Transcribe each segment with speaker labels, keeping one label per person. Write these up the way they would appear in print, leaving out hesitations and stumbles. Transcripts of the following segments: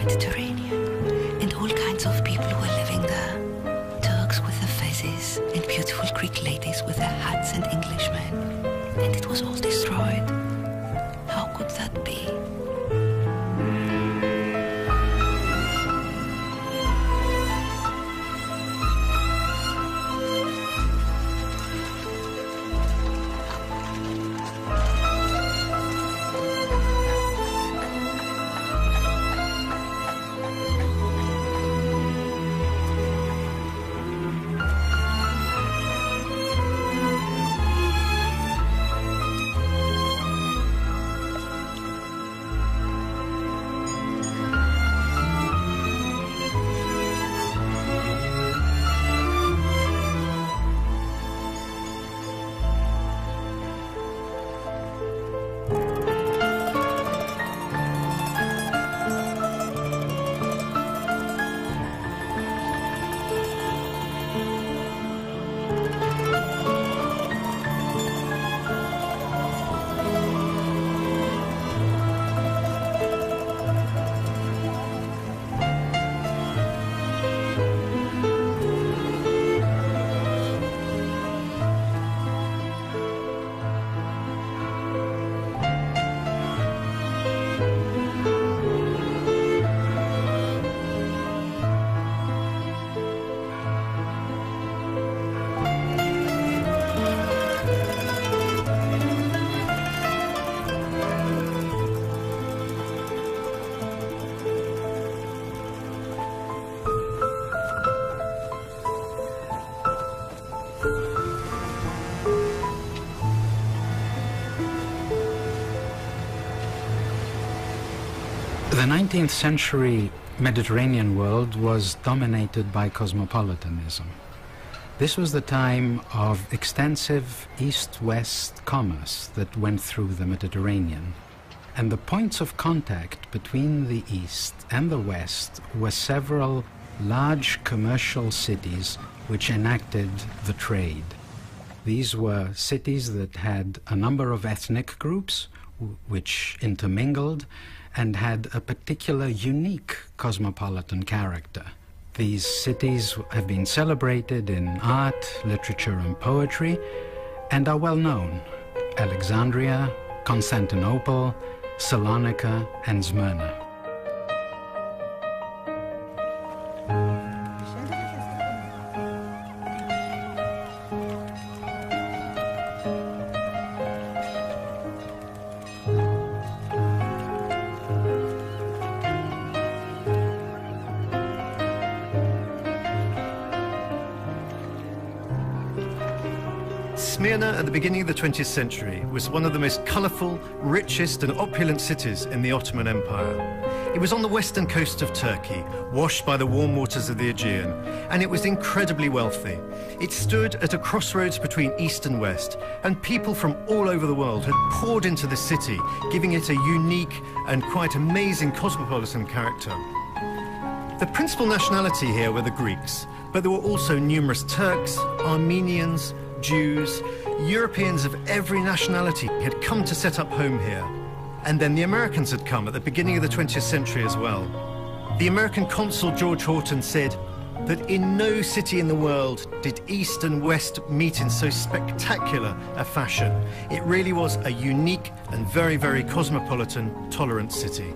Speaker 1: Mediterranean, and all kinds of people were living there. Turks with their fezzes, and beautiful Greek ladies with their hats, and Englishmen. And it was all destroyed. How could that be?
Speaker 2: The 19th century Mediterranean world was dominated by cosmopolitanism. This was the time of extensive east-west commerce that went through the Mediterranean. And the points of contact between the east and the west were several large commercial cities which enacted the trade. These were cities that had a number of ethnic groups which intermingled and had a particular unique cosmopolitan character. These cities have been celebrated in art, literature and poetry and are well known: Alexandria, Constantinople, Salonika and Smyrna.
Speaker 3: Smyrna at the beginning of the 20th century was one of the most colourful, richest and opulent cities in the Ottoman Empire. It was on the western coast of Turkey, washed by the warm waters of the Aegean, and it was incredibly wealthy. It stood at a crossroads between east and west, and people from all over the world had poured into the city, giving it a unique and quite amazing cosmopolitan character. The principal nationality here were the Greeks, but there were also numerous Turks, Armenians, Jews, Europeans of every nationality had come to set up home here. And then the Americans had come at the beginning of the 20th century as well. The American consul George Horton said that in no city in the world did East and West meet in so spectacular a fashion. It really was a unique and very, very cosmopolitan, tolerant city.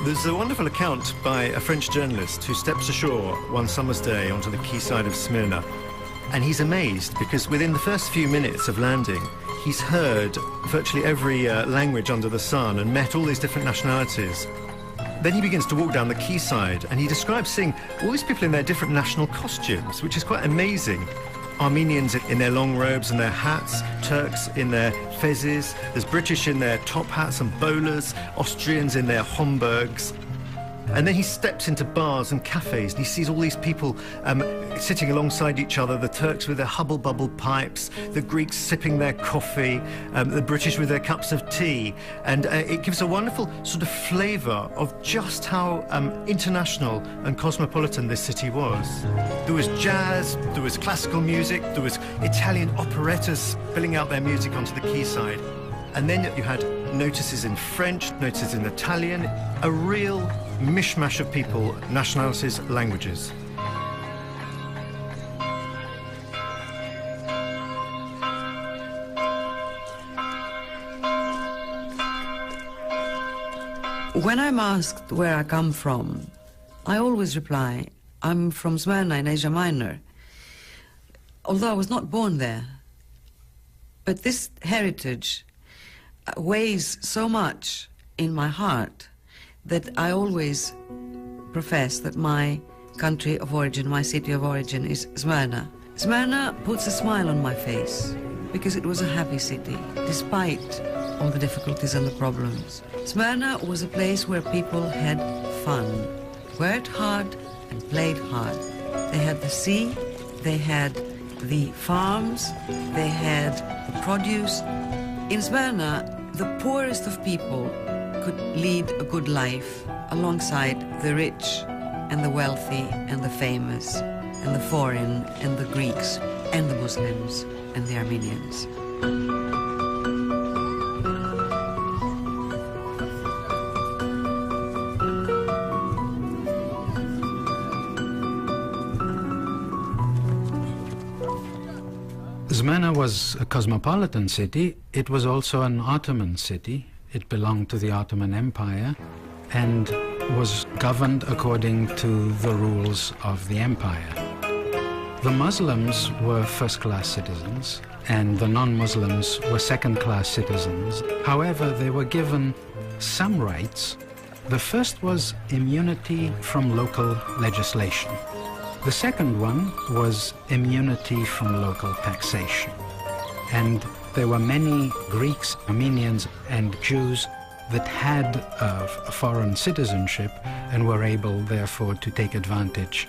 Speaker 3: There's a wonderful account by a French journalist who steps ashore one summer's day onto the quayside of Smyrna. And he's amazed because within the first few minutes of landing, he's heard virtually every language under the sun and met all these different nationalities. Then he begins to walk down the quayside and he describes seeing all these people in their different national costumes, which is quite amazing. Armenians in their long robes and their hats, Turks in their fezzes, there's British in their top hats and bowlers, Austrians in their Homburgs. And then he steps into bars and cafes and he sees all these people sitting alongside each other, the Turks with their hubble-bubble pipes, the Greeks sipping their coffee, the British with their cups of tea. And it gives a wonderful sort of flavour of just how international and cosmopolitan this city was. There was jazz, there was classical music, there was Italian operettas spilling out their music onto the quayside. And then you had notices in French, notices in Italian, a real mishmash of people, nationalities, languages.
Speaker 4: When I'm asked where I come from, I always reply, I'm from Smyrna in Asia Minor, although I was not born there. But this heritage weighs so much in my heart that I always profess that my country of origin, my city of origin is Smyrna. Smyrna puts a smile on my face because it was a happy city, despite all the difficulties and the problems. Smyrna was a place where people had fun, worked hard and played hard. They had the sea, they had the farms, they had the produce. In Smyrna, the poorest of people could lead a good life alongside the rich and the wealthy and the famous and the foreign and the Greeks and the Muslims and the Armenians.
Speaker 2: Smyrna was a cosmopolitan city. It was also an Ottoman city. It belonged to the Ottoman Empire and was governed according to the rules of the empire. The Muslims were first-class citizens and the non-Muslims were second-class citizens. However, they were given some rights. The first was immunity from local legislation. The second one was immunity from local taxation. And there were many Greeks, Armenians, and Jews that had a foreign citizenship and were able, therefore, to take advantage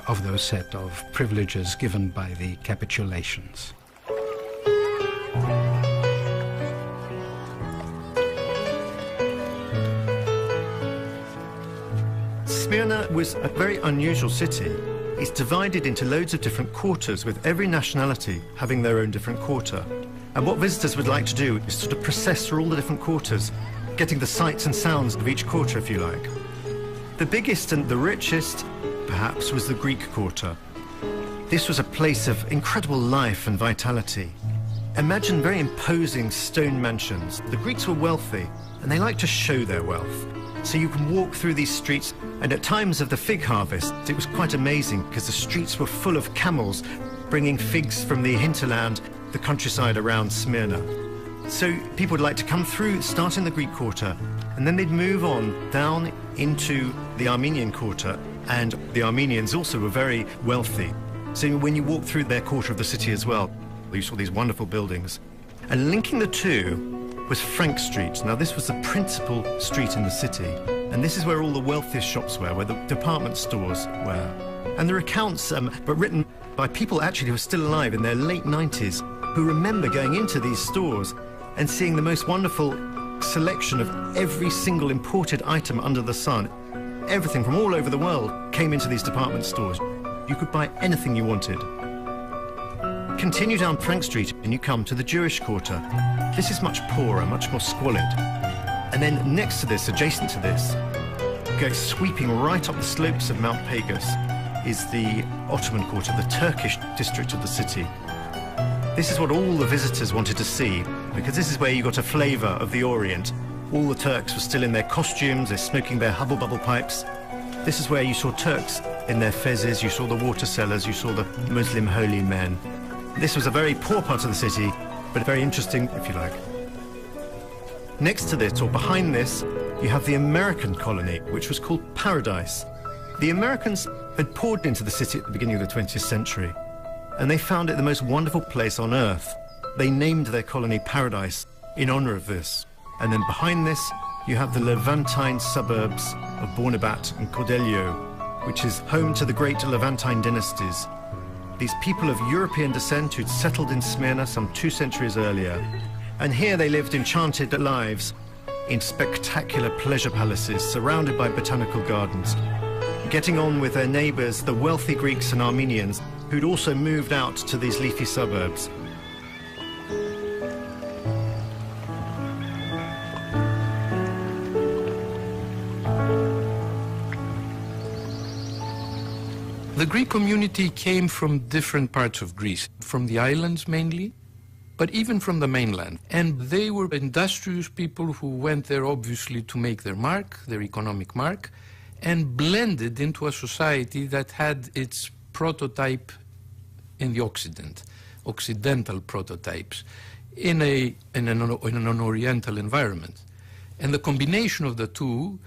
Speaker 2: of those set of privileges given by the capitulations.
Speaker 3: Smyrna was a very unusual city. It's divided into loads of different quarters, with every nationality having their own different quarter. And what visitors would like to do is sort of process through all the different quarters, getting the sights and sounds of each quarter, if you like. The biggest and the richest, perhaps, was the Greek quarter. This was a place of incredible life and vitality. Imagine very imposing stone mansions. The Greeks were wealthy, and they liked to show their wealth. So you can walk through these streets, and at times of the fig harvest, it was quite amazing because the streets were full of camels bringing figs from the hinterland, the countryside around Smyrna. So people would like to come through, start in the Greek quarter, and then they'd move on down into the Armenian quarter, and the Armenians also were very wealthy. So when you walk through their quarter of the city as well, you saw these wonderful buildings. And linking the two was Frank Street. Now, this was the principal street in the city, and this is where all the wealthiest shops were, where the department stores were. And there are accounts, but written by people actually who are still alive in their late 90s, who remember going into these stores and seeing the most wonderful selection of every single imported item under the sun. Everything from all over the world came into these department stores. You could buy anything you wanted. Continue down Frank Street and you come to the Jewish quarter. This is much poorer, much more squalid. And then next to this, adjacent to this, go sweeping right up the slopes of Mount Pegasus, is the Ottoman quarter, the Turkish district of the city. This is what all the visitors wanted to see, because this is where you got a flavour of the Orient. All the Turks were still in their costumes, they're smoking their hubble-bubble pipes. This is where you saw Turks in their fezzes, you saw the water sellers, you saw the Muslim holy men. This was a very poor part of the city, but very interesting, if you like. Next to this, or behind this, you have the American colony, which was called Paradise. The Americans had poured into the city at the beginning of the 20th century, and they found it the most wonderful place on earth. They named their colony Paradise in honor of this. And then behind this, you have the Levantine suburbs of Bornabat and Cordelio, which is home to the great Levantine dynasties. These people of European descent who'd settled in Smyrna some 2 centuries earlier. And here they lived enchanted lives in spectacular pleasure palaces surrounded by botanical gardens, getting on with their neighbours, the wealthy Greeks and Armenians, who'd also moved out to these leafy suburbs.
Speaker 5: The Greek community came from different parts of Greece, from the islands mainly, but even from the mainland. And they were industrious people who went there obviously to make their mark, their economic mark, and blended into a society that had its prototype in the Occident, Occidental prototypes, in an Oriental environment. And the combination of the two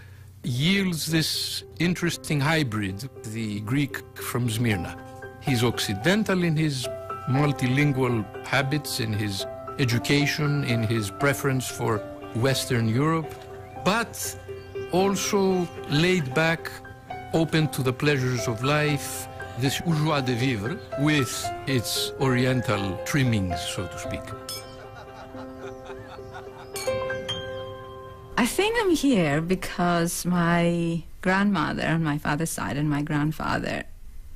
Speaker 5: yields this interesting hybrid, the Greek from Smyrna. He's Occidental in his multilingual habits, in his education, in his preference for Western Europe, but also laid back, open to the pleasures of life, this joie de vivre with its Oriental trimmings, so to speak.
Speaker 6: I think I'm here because my grandmother on my father's side and my grandfather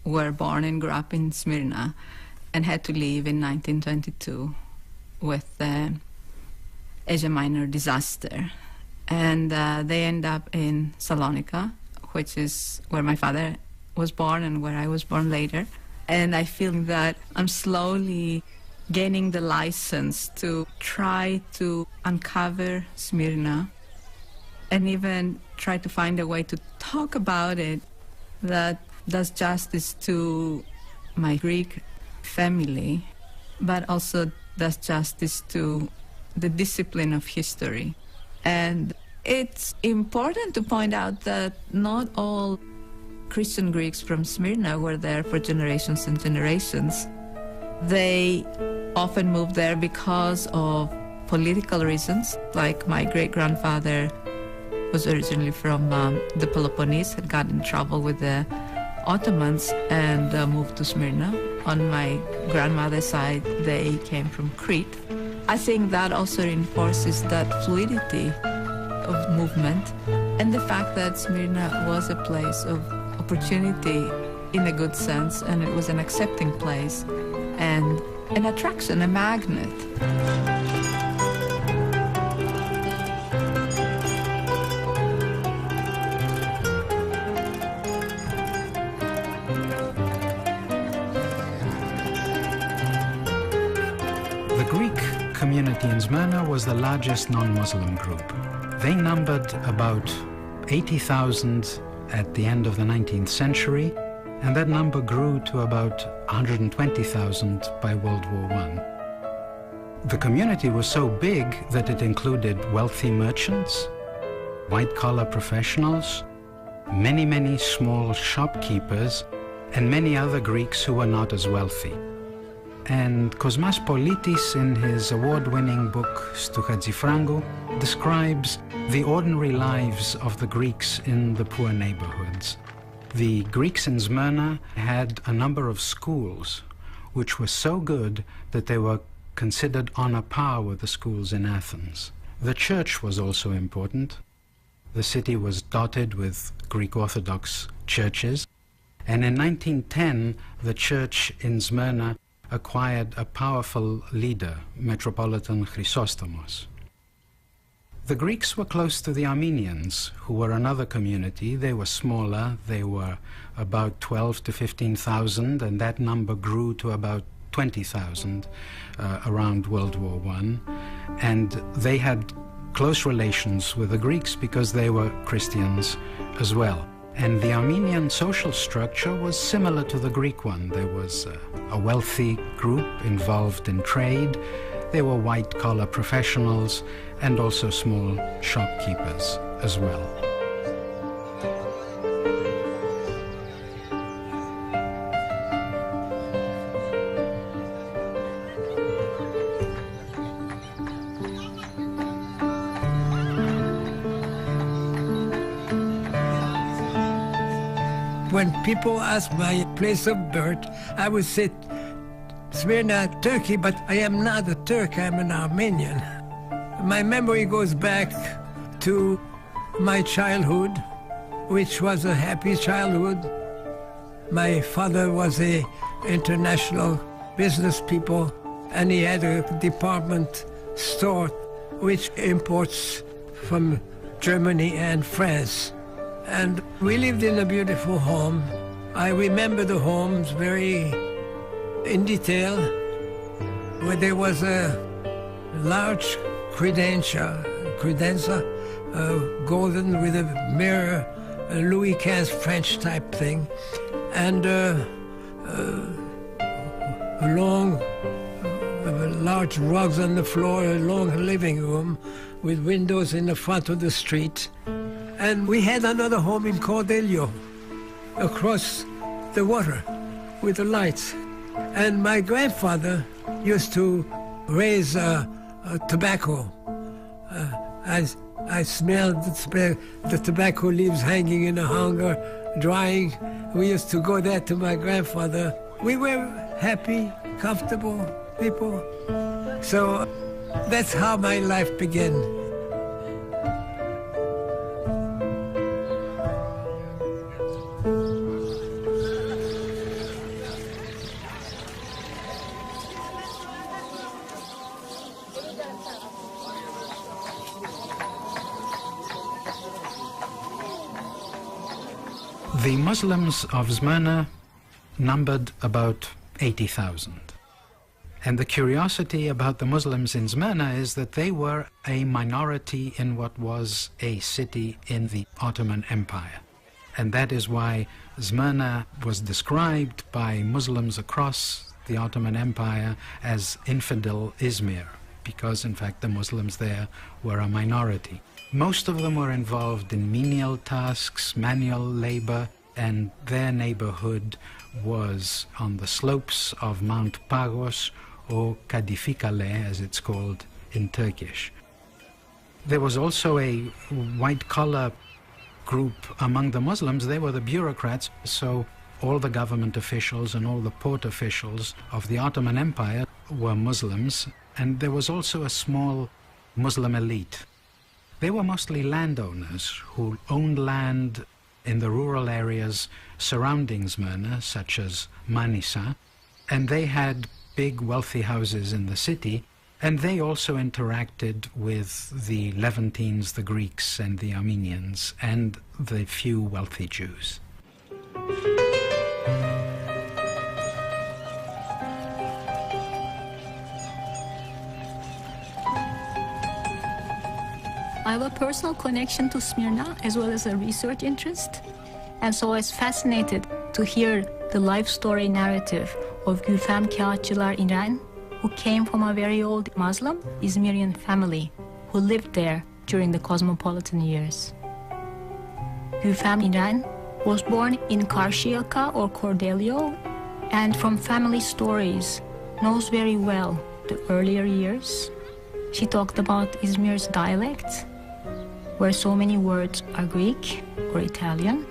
Speaker 6: were born and grew up in Smyrna and had to leave in 1922 with the Asia Minor disaster. And they end up in Salonika, which is where my father was born and where I was born later. And I feel that I'm slowly gaining the license to try to uncover Smyrna and even try to find a way to talk about it that does justice to my Greek family, but also does justice to the discipline of history. And it's important to point out that not all Christian Greeks from Smyrna were there for generations and generations. They often moved there because of political reasons, like my great-grandfather was originally from the Peloponnese, had got in trouble with the Ottomans and moved to Smyrna. On my grandmother's side, they came from Crete. I think that also reinforces that fluidity of movement and the fact that Smyrna was a place of opportunity in a good sense, and it was an accepting place and an attraction, a magnet.
Speaker 2: The Greek community in Smyrna was the largest non-Muslim group. They numbered about 80,000 at the end of the 19th century, and that number grew to about 120,000 by World War I. The community was so big that it included wealthy merchants, white-collar professionals, many small shopkeepers, and many other Greeks who were not as wealthy. And Kosmopolitης, in his award-winning book Stu Hadjifrangou, describes the ordinary lives of the Greeks in the poor neighborhoods. The Greeks in Smyrna had a number of schools which were so good that they were considered on a par with the schools in Athens. The church was also important. The city was dotted with Greek Orthodox churches, and in 1910 the church in Smyrna acquired a powerful leader, Metropolitan Chrysostomos. The Greeks were close to the Armenians, who were another community. They were smaller. They were about 12 to 15,000, and that number grew to about 20,000 around World War I. And they had close relations with the Greeks because they were Christians as well. And the Armenian social structure was similar to the Greek one. There was a wealthy group involved in trade. There were white-collar professionals and also small shopkeepers as well.
Speaker 7: when people ask my place of birth, I would say Smyrna, Turkey, but I am not a Turk, I'm an Armenian. My memory goes back to my childhood, which was a happy childhood. My father was an international business people, and he had a department store which imports from Germany and France. And we lived in a beautiful home. I remember the homes very in detail, where there was a large credenza, golden with a mirror, a Louis XV French type thing, and large rugs on the floor, a long living room with windows in the front of the street. And we had another home in Cordelio, across the water with the lights. And my grandfather used to raise tobacco. I smelled the tobacco leaves hanging in a hanger, drying. We used to go there to my grandfather. We were happy, comfortable people. So that's how my life began.
Speaker 2: The Muslims of Smyrna numbered about 80,000. And the curiosity about the Muslims in Smyrna is that they were a minority in what was a city in the Ottoman Empire. And that is why Smyrna was described by Muslims across the Ottoman Empire as infidel Izmir, because in fact the Muslims there were a minority. Most of them were involved in menial tasks, manual labor, and their neighborhood was on the slopes of Mount Pagos, or Kadifi Kale, as it's called in Turkish. There was also a white-collar group among the Muslims. They were the bureaucrats, so all the government officials and all the port officials of the Ottoman Empire were Muslims, and there was also a small Muslim elite. They were mostly landowners who owned land in the rural areas surrounding Smyrna, such as Manisa, and they had big wealthy houses in the city, and they also interacted with the Levantines, the Greeks and the Armenians, and the few wealthy Jews.
Speaker 8: I have a personal connection to Smyrna as well as a research interest, and so I was fascinated to hear the life story narrative of Gülfem Kağıtçılar İren, who came from a very old Muslim Izmirian family who lived there during the cosmopolitan years. Gülfem İren was born in Karşıyaka or Cordelio, and from family stories knows very well the earlier years. She talked about Izmir's dialect, where so many words are Greek or Italian,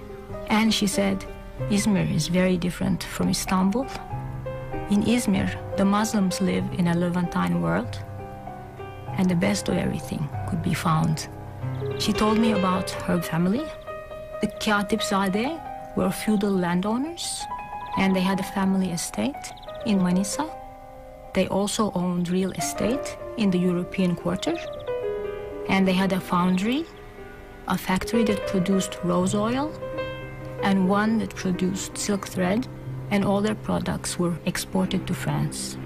Speaker 8: and she said, Izmir is very different from Istanbul. In Izmir, the Muslims live in a Levantine world, and the best of everything could be found. She told me about her family. The Katipzade were feudal landowners, and they had a family estate in Manisa. They also owned real estate in the European quarter, and they had a foundry, a factory that produced rose oil, and one that produced silk thread, and all their products were exported to France.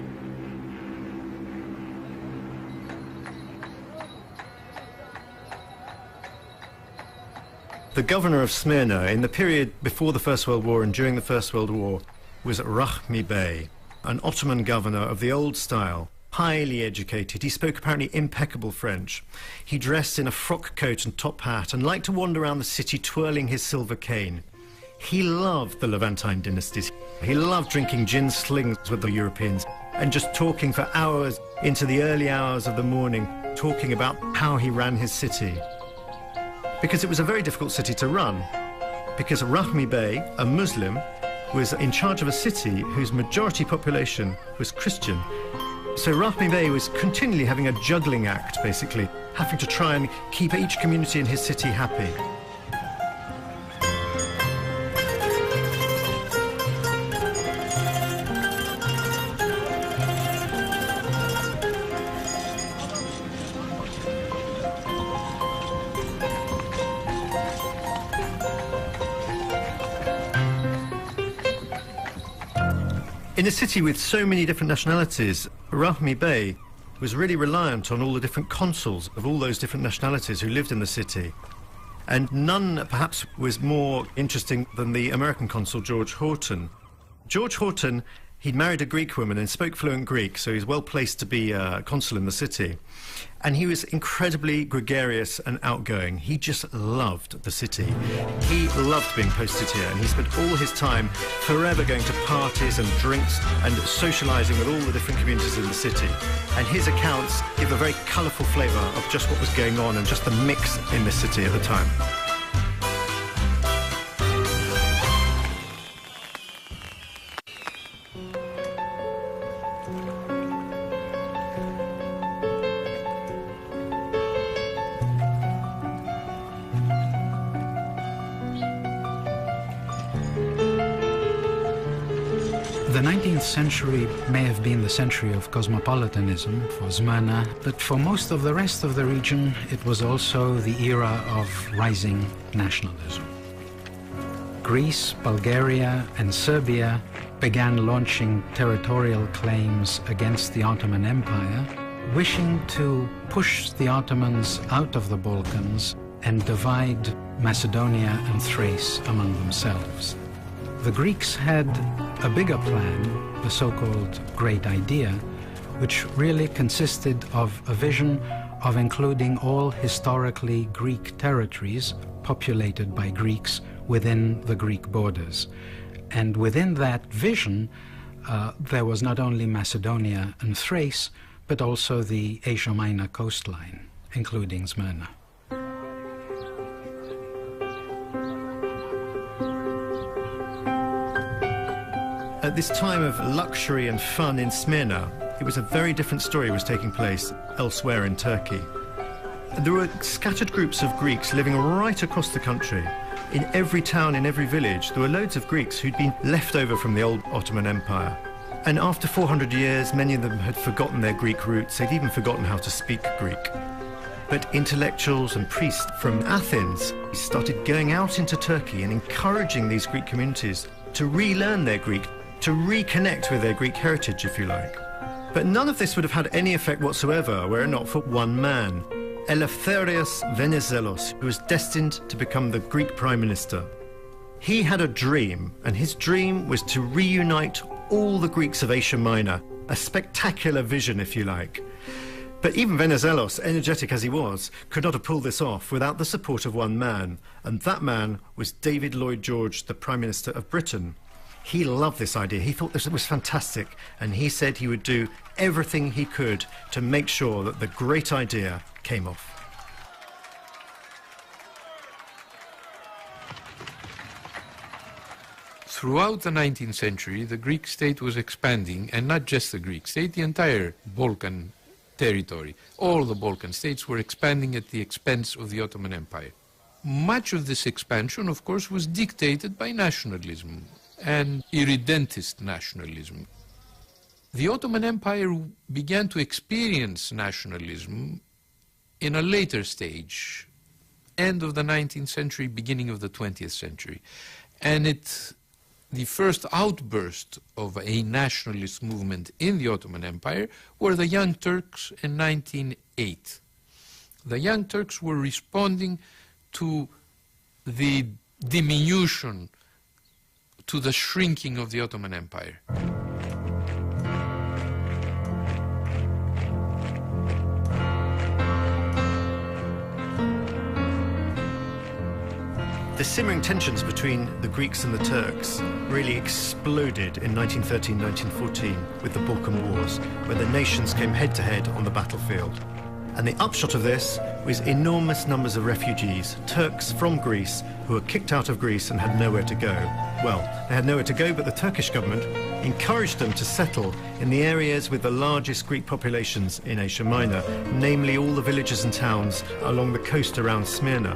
Speaker 3: The governor of Smyrna in the period before the First World War and during the First World War was Rahmi Bey, an Ottoman governor of the old style, highly educated. He spoke apparently impeccable French. He dressed in a frock coat and top hat and liked to wander around the city twirling his silver cane. He loved the Levantine dynasties. He loved drinking gin slings with the Europeans and just talking for hours into the early hours of the morning, talking about how he ran his city. Because it was a very difficult city to run. because Rahmi Bey, a Muslim, was in charge of a city whose majority population was Christian. So Rahmi Bey was continually having a juggling act, basically, having to try and keep each community in his city happy. In a city with so many different nationalities, Rahmi Bey was really reliant on all the different consuls of all those different nationalities who lived in the city. And none, perhaps, was more interesting than the American consul, George Horton. George Horton, he'd married a Greek woman and spoke fluent Greek, so he was well placed to be a consul in the city. And he was incredibly gregarious and outgoing. He just loved the city. He loved being posted here, and he spent all his time forever going to parties and drinks and socialising with all the different communities in the city. And his accounts give a very colourful flavour of just what was going on and just the mix in the city at the time.
Speaker 2: The 19th century may have been the century of cosmopolitanism for Smyrna, but for most of the rest of the region, it was also the era of rising nationalism. Greece, Bulgaria, and Serbia began launching territorial claims against the Ottoman Empire, wishing to push the Ottomans out of the Balkans and divide Macedonia and Thrace among themselves. The Greeks had a bigger plan, the so-called Great Idea, which really consisted of a vision of including all historically Greek territories populated by Greeks within the Greek borders. And within that vision, there was not only Macedonia and Thrace, but also the Asia Minor coastline, including Smyrna.
Speaker 3: At this time of luxury and fun in Smyrna, it was a very different story was taking place elsewhere in Turkey. There were scattered groups of Greeks living right across the country. In every town, in every village, there were loads of Greeks who'd been left over from the old Ottoman Empire. And after 400 years, many of them had forgotten their Greek roots. They'd even forgotten how to speak Greek. But intellectuals and priests from Athens started going out into Turkey and encouraging these Greek communities to relearn their Greek, to reconnect with their Greek heritage, if you like. But none of this would have had any effect whatsoever were it not for one man, Eleftherios Venizelos, who was destined to become the Greek Prime Minister. He had a dream, and his dream was to reunite all the Greeks of Asia Minor, a spectacular vision, if you like. But even Venizelos, energetic as he was, could not have pulled this off without the support of one man, and that man was David Lloyd George, the Prime Minister of Britain. He loved this idea. He thought this was fantastic, and he said he would do everything he could to make sure that the great idea came off.
Speaker 5: Throughout the 19th century, the Greek state was expanding, and not just the Greek state, the entire Balkan territory. All the Balkan states were expanding at the expense of the Ottoman Empire. Much of this expansion, of course, was dictated by nationalism and irredentist nationalism. The Ottoman Empire began to experience nationalism in a later stage, end of the 19th century, beginning of the 20th century. And the first outburst of a nationalist movement in the Ottoman Empire were the Young Turks in 1908. The Young Turks were responding to the diminution, to the shrinking of the Ottoman Empire.
Speaker 3: The simmering tensions between the Greeks and the Turks really exploded in 1913-1914 with the Balkan Wars, where the nations came head-to-head on the battlefield. And the upshot of this was enormous numbers of refugees, Turks from Greece, who were kicked out of Greece and had nowhere to go. Well, they had nowhere to go, but the Turkish government encouraged them to settle in the areas with the largest Greek populations in Asia Minor, namely all the villages and towns along the coast around Smyrna.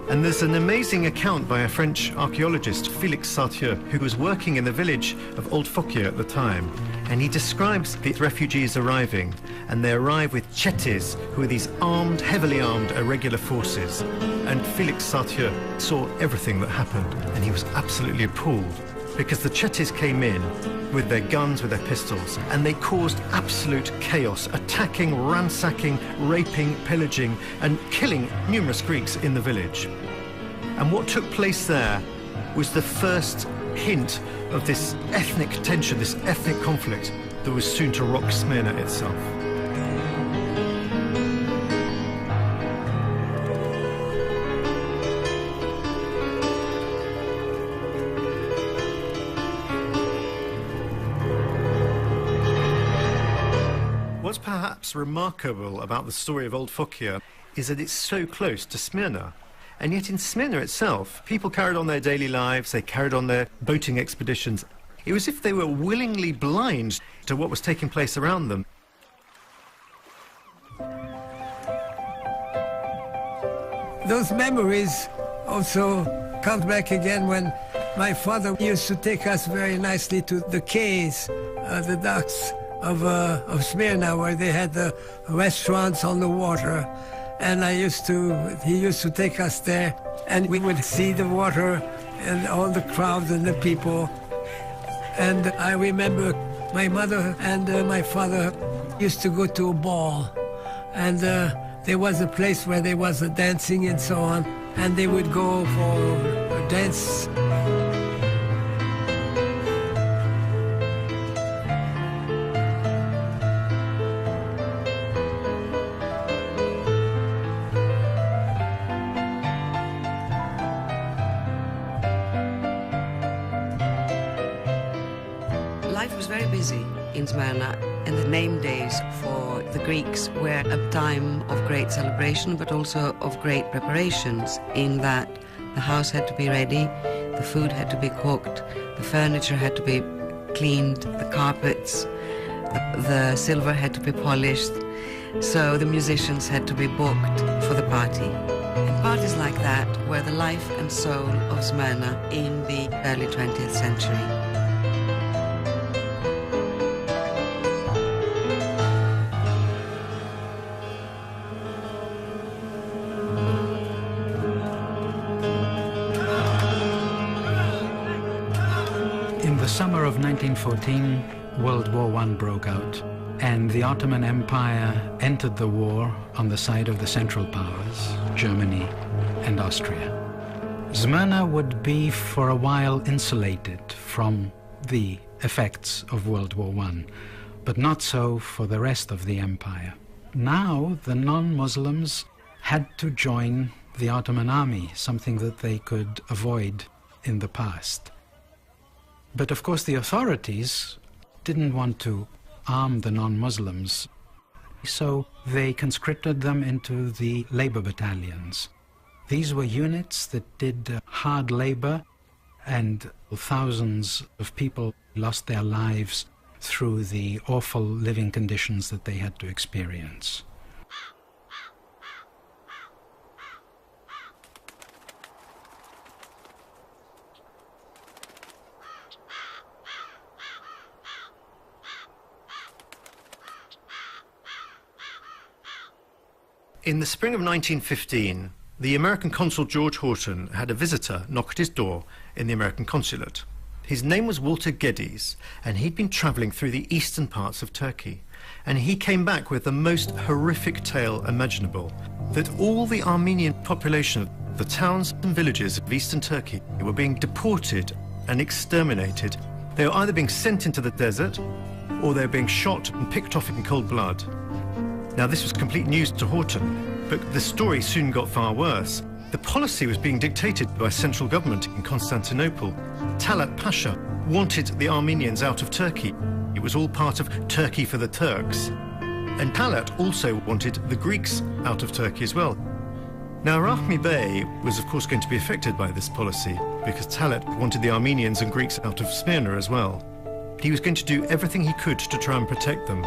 Speaker 3: And there's an amazing account by a French archaeologist, Félix Sartieu, who was working in the village of Old Fokia at the time. And he describes the refugees arriving, and they arrive with chetties, who are these armed, heavily armed, irregular forces. And Félix Sartieu saw everything that happened, and he was absolutely appalled, because the chetties came in with their guns, with their pistols, and they caused absolute chaos, attacking, ransacking, raping, pillaging, and killing numerous Greeks in the village. And what took place there was the first hint of this ethnic tension, this ethnic conflict that was soon to rock Smyrna itself. What's perhaps remarkable about the story of Old Fokia is that it's so close to Smyrna. And yet in Smyrna itself, people carried on their daily lives, they carried on their boating expeditions. It was as if they were willingly blind to what was taking place around them.
Speaker 7: Those memories also come back again when my father used to take us very nicely to the quays, the docks of Smyrna, where they had the restaurants on the water. And he used to take us there, and we would see the water and all the crowds and the people. And I remember my mother and my father used to go to a ball, and there was a place where there was a dancing and so on, and they would go for a dance.
Speaker 4: Life was very busy in Smyrna, and the name days for the Greeks were a time of great celebration, but also of great preparations, in that the house had to be ready, the food had to be cooked, the furniture had to be cleaned, the carpets, the silver had to be polished, so the musicians had to be booked for the party. And parties like that were the life and soul of Smyrna in the early 20th century.
Speaker 2: In the summer of 1914, World War I broke out, and the Ottoman Empire entered the war on the side of the Central Powers, Germany and Austria. Smyrna would be for a while insulated from the effects of World War I, but not so for the rest of the empire. Now the non-Muslims had to join the Ottoman army, something that they could avoid in the past. But of course the authorities didn't want to arm the non-Muslims, so they conscripted them into the labor battalions. These were units that did hard labor, and thousands of people lost their lives through the awful living conditions that they had to experience.
Speaker 3: In the spring of 1915, the American consul George Horton had a visitor knock at his door in the American consulate. His name was Walter Geddes, and he'd been travelling through the eastern parts of Turkey. And he came back with the most horrific tale imaginable, that all the Armenian population, the towns and villages of eastern Turkey, were being deported and exterminated. They were either being sent into the desert, or they were being shot and picked off in cold blood. Now, this was complete news to Horton, but the story soon got far worse. The policy was being dictated by central government in Constantinople. Talat Pasha wanted the Armenians out of Turkey. It was all part of Turkey for the Turks. And Talat also wanted the Greeks out of Turkey as well. Now, Rahmi Bey was, of course, going to be affected by this policy because Talat wanted the Armenians and Greeks out of Smyrna as well. He was going to do everything he could to try and protect them.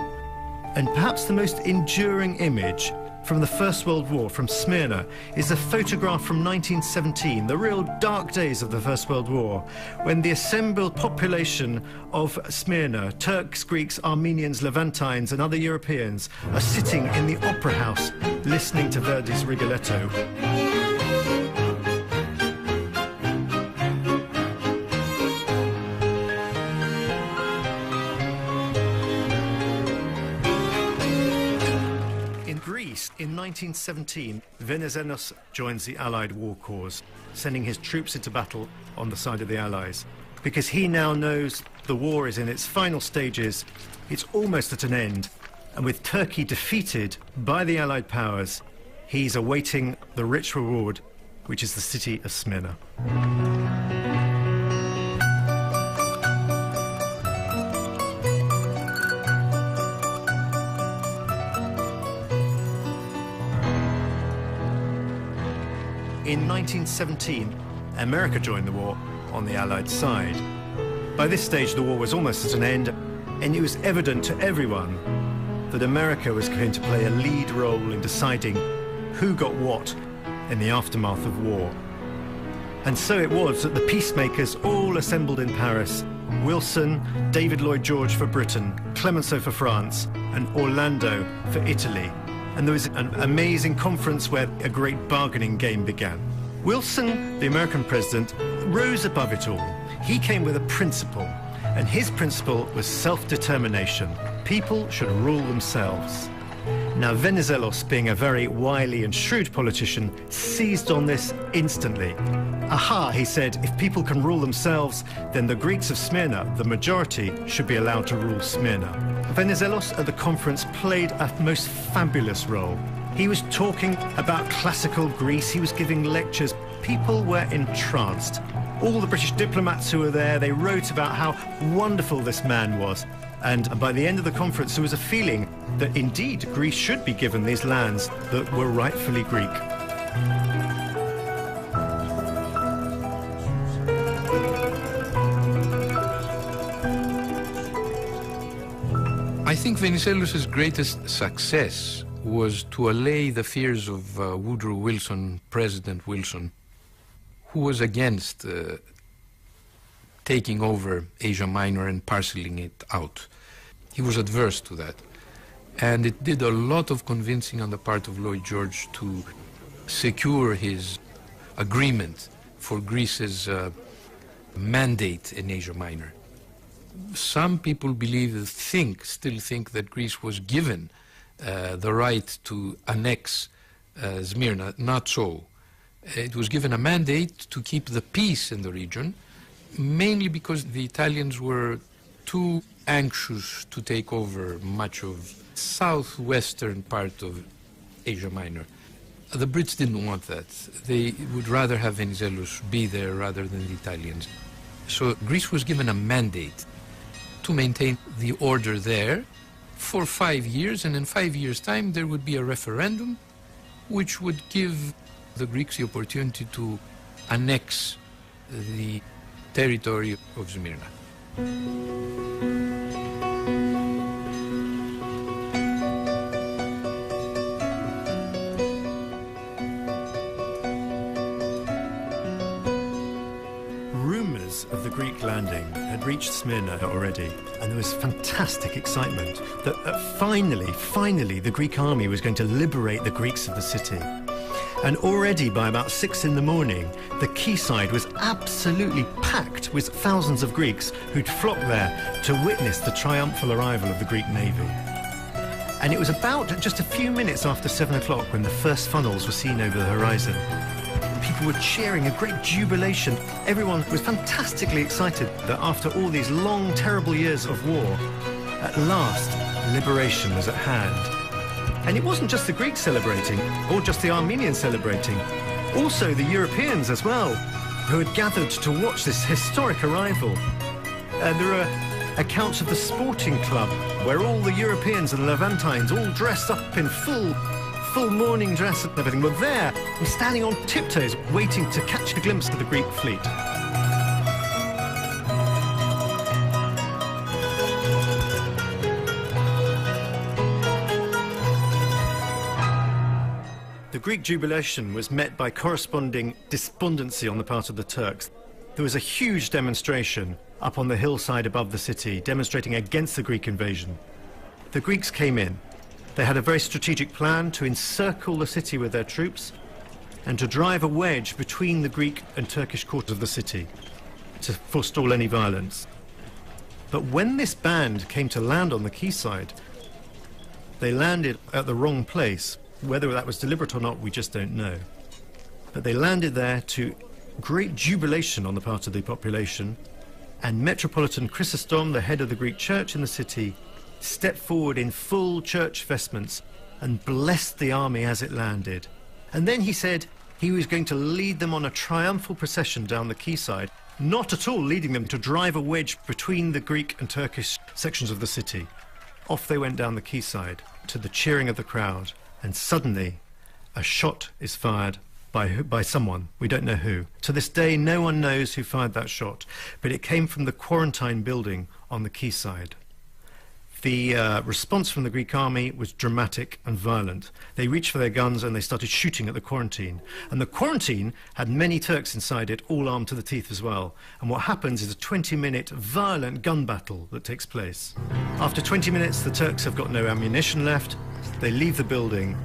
Speaker 3: And perhaps the most enduring image from the First World War from Smyrna is a photograph from 1917, the real dark days of the First World War, when the assembled population of Smyrna, Turks, Greeks, Armenians, Levantines and other Europeans, are sitting in the opera house listening to Verdi's Rigoletto. In 1917, Venizelos joins the Allied war cause, sending his troops into battle on the side of the Allies. Because he now knows the war is in its final stages, it's almost at an end, and with Turkey defeated by the Allied powers, he's awaiting the rich reward, which is the city of Smyrna. In 1917, America joined the war on the Allied side. By this stage, the war was almost at an end, and it was evident to everyone that America was going to play a lead role in deciding who got what in the aftermath of war. And so it was that the peacemakers all assembled in Paris: Wilson, David Lloyd George for Britain, Clemenceau for France, and Orlando for Italy. And there was an amazing conference where a great bargaining game began. Wilson, the American president, rose above it all. He came with a principle, and his principle was self-determination. People should rule themselves. Now, Venizelos, being a very wily and shrewd politician, seized on this instantly. Aha, he said, if people can rule themselves, then the Greeks of Smyrna, the majority, should be allowed to rule Smyrna. Venizelos at the conference played a most fabulous role. He was talking about classical Greece, he was giving lectures. People were entranced. All the British diplomats who were there, they wrote about how wonderful this man was. And by the end of the conference, there was a feeling that indeed Greece should be given these lands that were rightfully Greek.
Speaker 5: I think Venizelos' greatest success was to allay the fears of Woodrow Wilson, President Wilson, who was against taking over Asia Minor and parceling it out. He was adverse to that. And it did a lot of convincing on the part of Lloyd George to secure his agreement for Greece's mandate in Asia Minor. Some people still think that Greece was given the right to annex Smyrna. Not so. It was given a mandate to keep the peace in the region, mainly because the Italians were too anxious to take over much of southwestern part of Asia Minor. The Brits didn't want that. They would rather have Venizelos be there rather than the Italians. So Greece was given a mandate to maintain the order there for 5 years, and in 5 years' time there would be a referendum which would give the Greeks the opportunity to annex the territory of Smyrna.
Speaker 3: Rumours of the Greek landing had reached Smyrna already, and there was fantastic excitement that finally the Greek army was going to liberate the Greeks of the city. And already by about 6 in the morning, the quayside was absolutely packed with thousands of Greeks who'd flocked there to witness the triumphal arrival of the Greek navy. And it was about just a few minutes after 7 o'clock when the first funnels were seen over the horizon. People were cheering, a great jubilation. Everyone was fantastically excited that after all these long, terrible years of war, at last, liberation was at hand. And it wasn't just the Greeks celebrating, or just the Armenians celebrating, also the Europeans as well, who had gathered to watch this historic arrival. There were accounts of the sporting club where all the Europeans and Levantines, all dressed up in full morning dress and everything, were there and standing on tiptoes waiting to catch a glimpse of the Greek fleet. The Greek jubilation was met by corresponding despondency on the part of the Turks. There was a huge demonstration up on the hillside above the city, demonstrating against the Greek invasion. The Greeks came in. They had a very strategic plan to encircle the city with their troops and to drive a wedge between the Greek and Turkish quarters of the city to forestall any violence. But when this band came to land on the quayside, they landed at the wrong place. Whether that was deliberate or not, we just don't know. But they landed there to great jubilation on the part of the population, and Metropolitan Chrysostom, the head of the Greek church in the city, stepped forward in full church vestments and blessed the army as it landed. And then he said he was going to lead them on a triumphal procession down the quayside, not at all leading them to drive a wedge between the Greek and Turkish sections of the city. Off they went down the quayside to the cheering of the crowd. And suddenly, a shot is fired by someone. We don't know who. To this day, no one knows who fired that shot, but it came from the quarantine building on the quayside. The response from the Greek army was dramatic and violent. They reached for their guns and they started shooting at the quarantine. And the quarantine had many Turks inside it, all armed to the teeth as well. And what happens is a 20-minute violent gun battle that takes place. After 20 minutes, the Turks have got no ammunition left. They leave the building,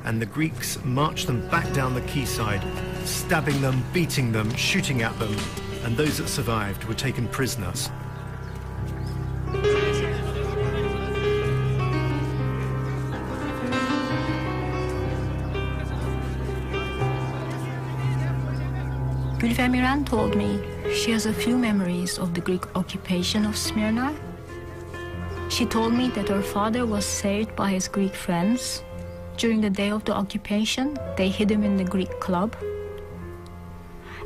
Speaker 3: and the Greeks march them back down the quayside, stabbing them, beating them, shooting at them, and those that survived were taken prisoners.
Speaker 8: Gülfem İren told me she has a few memories of the Greek occupation of Smyrna. She told me that her father was saved by his Greek friends. During the day of the occupation, they hid him in the Greek club.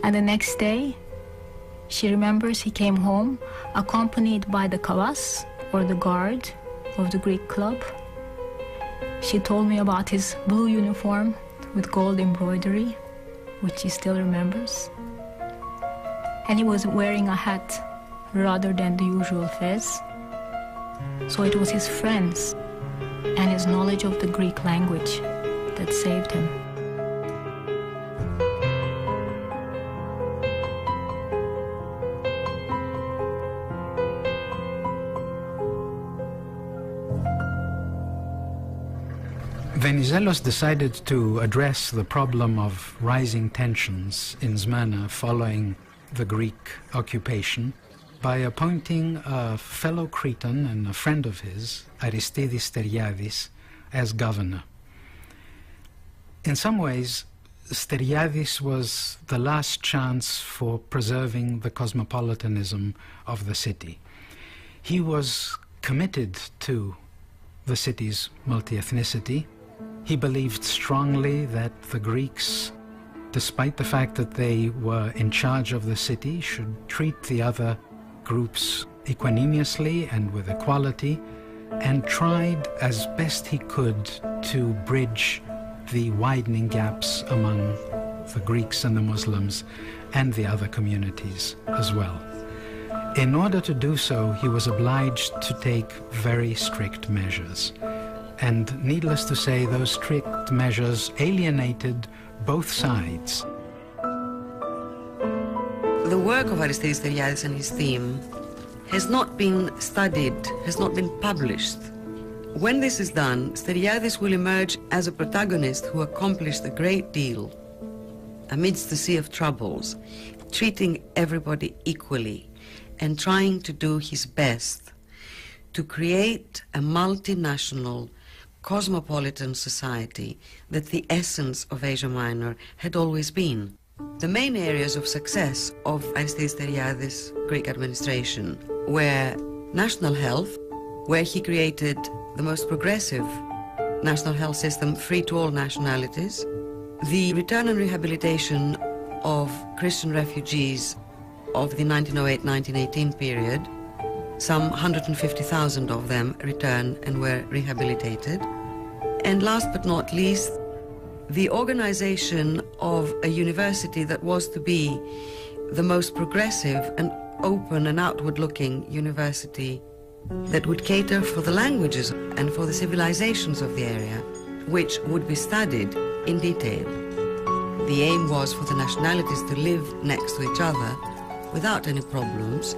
Speaker 8: And the next day, she remembers he came home accompanied by the kavas, or the guard of the Greek club. She told me about his blue uniform with gold embroidery, which she still remembers. And he was wearing a hat rather than the usual fez. So it was his friends and his knowledge of the Greek language that saved him.
Speaker 2: Venizelos decided to address the problem of rising tensions in Smyrna following the Greek occupation by appointing a fellow Cretan and a friend of his, Aristidis Steriadis, as governor. In some ways, Steriadis was the last chance for preserving the cosmopolitanism of the city. He was committed to the city's multi-ethnicity. He believed strongly that the Greeks, despite the fact that they were in charge of the city, should treat the other groups equanimously and with equality, and tried as best he could to bridge the widening gaps among the Greeks and the Muslims and the other communities as well. In order to do so, he was obliged to take very strict measures. And needless to say, those strict measures alienated both sides.
Speaker 4: The work of Aristidis Steriadis and his team has not been studied, has not been published. When this is done, Steriadis will emerge as a protagonist who accomplished a great deal amidst the sea of troubles, treating everybody equally and trying to do his best to create a multinational, cosmopolitan society that the essence of Asia Minor had always been. The main areas of success of Aristidis Steriadis' Greek administration were national health, where he created the most progressive national health system free to all nationalities, the return and rehabilitation of Christian refugees of the 1908-1918 period, Some 150,000 of them returned and were rehabilitated. And last but not least, the organization of a university that was to be the most progressive and open and outward-looking university that would cater for the languages and for the civilizations of the area, which would be studied in detail. The aim was for the nationalities to live next to each other without any problems,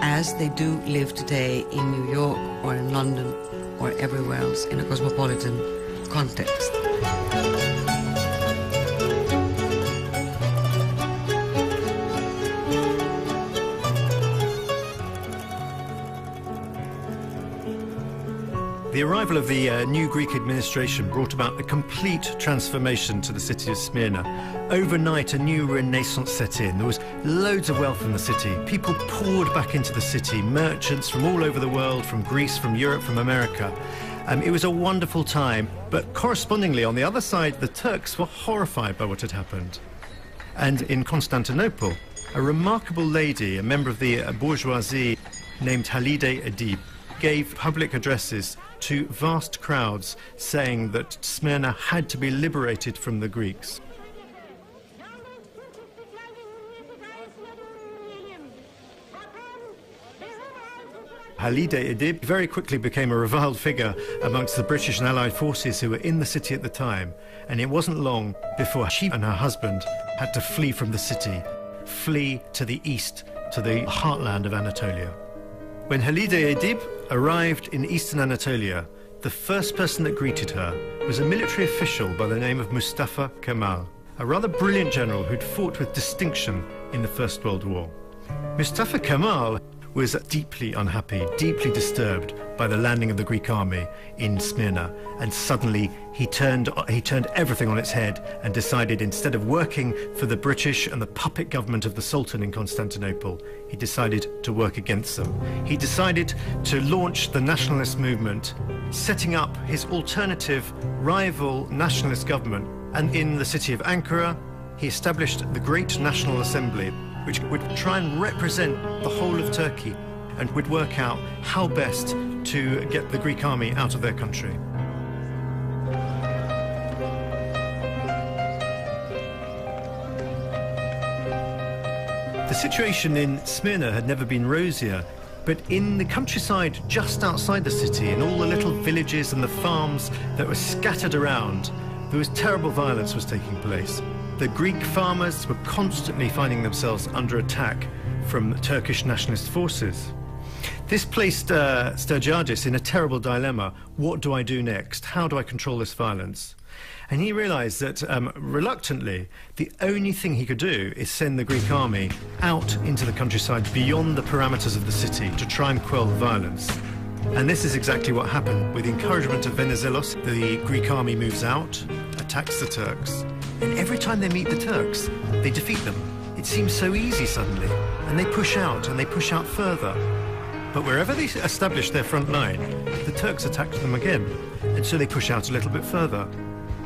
Speaker 4: as they do live today in New York or in London or everywhere else in a cosmopolitan context.
Speaker 3: The arrival of the new Greek administration brought about a complete transformation to the city of Smyrna. Overnight, a new renaissance set in. There was loads of wealth in the city. People poured back into the city, merchants from all over the world, from Greece, from Europe, from America. It was a wonderful time, but correspondingly, on the other side, the Turks were horrified by what had happened. And in Constantinople, a remarkable lady, a member of the bourgeoisie named Halide Edip, gave public addresses to vast crowds saying that Smyrna had to be liberated from the Greeks. Halide Edip very quickly became a reviled figure amongst the British and Allied forces who were in the city at the time, and it wasn't long before she and her husband had to flee from the city, flee to the east, to the heartland of Anatolia. When Halide Edip arrived in eastern Anatolia, the first person that greeted her was a military official by the name of Mustafa Kemal, a rather brilliant general who'd fought with distinction in the First World War. Mustafa Kemal was deeply unhappy, deeply disturbed by the landing of the Greek army in Smyrna, and suddenly he turned everything on its head and decided, instead of working for the British and the puppet government of the Sultan in Constantinople, he decided to work against them. He decided to launch the nationalist movement, setting up his alternative rival nationalist government, and in the city of Ankara he established the Great National Assembly, which would try and represent the whole of Turkey and would work out how best to get the Greek army out of their country. The situation in Smyrna had never been rosier, but in the countryside just outside the city, in all the little villages and the farms that were scattered around, there was terrible violence was taking place. The Greek farmers were constantly finding themselves under attack from Turkish nationalist forces. This placed Stergiadis in a terrible dilemma. What do I do next? How do I control this violence? And he realized that, reluctantly, the only thing he could do is send the Greek army out into the countryside beyond the parameters of the city to try and quell the violence. And this is exactly what happened. With the encouragement of Venizelos, the Greek army moves out, attacks the Turks, and every time they meet the Turks, they defeat them. It seems so easy suddenly, and they push out further. But wherever they establish their front line, the Turks attack them again, and so they push out a little bit further.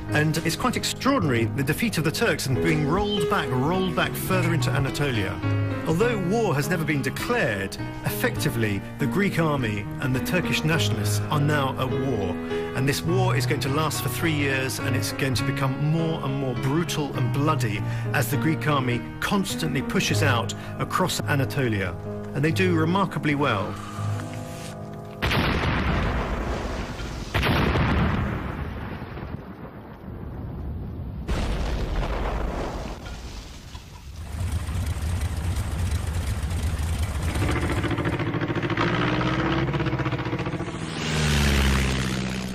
Speaker 3: And it's quite extraordinary, the defeat of the Turks and being rolled back further into Anatolia. Although war has never been declared, effectively the Greek army and the Turkish nationalists are now at war. And this war is going to last for 3 years, and it's going to become more and more brutal and bloody as the Greek army constantly pushes out across Anatolia. And they do remarkably well.